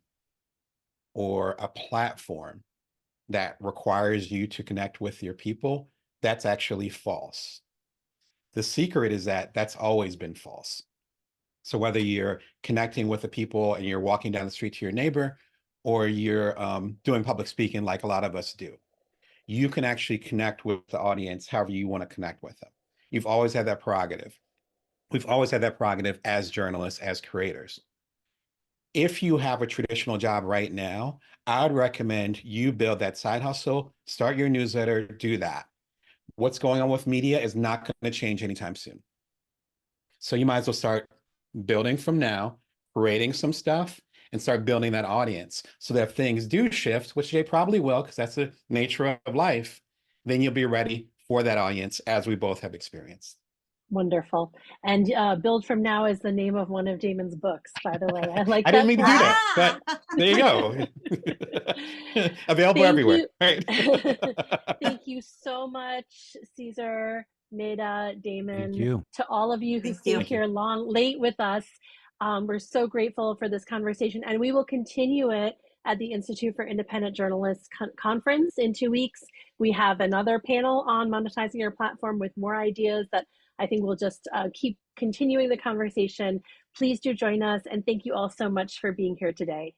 or a platform that requires you to connect with your people, that's actually false. The secret is that that's always been false. So whether you're connecting with the people and you're walking down the street to your neighbor, or you're doing public speaking like a lot of us do, you can actually connect with the audience however you want to connect with them. You've always had that prerogative. We've always had that prerogative as journalists, as creators. If you have a traditional job right now, I'd recommend you build that side hustle, start your newsletter, do that. What's going on with media is not going to change anytime soon. So you might as well start building from now, creating some stuff, and start building that audience so that if things do shift, which they probably will, because that's the nature of life, then you'll be ready for that audience, as we both have experienced.
Wonderful. And Build From Now is the name of one of Damon's books, by the way. I like
I didn't
that
mean to do that, but there you go. Available
Thank
everywhere.
you.
Right?
Thank you so much, Cesar, Neida,
Thank
Damon,
you.
to all of you who
Thank you.
stayed here late with us. We're so grateful for this conversation, and we will continue it at the Institute for Independent Journalists conference in 2 weeks. We have another panel on monetizing your platform with more ideas that I think will just keep continuing the conversation. Please do join us, and thank you all so much for being here today.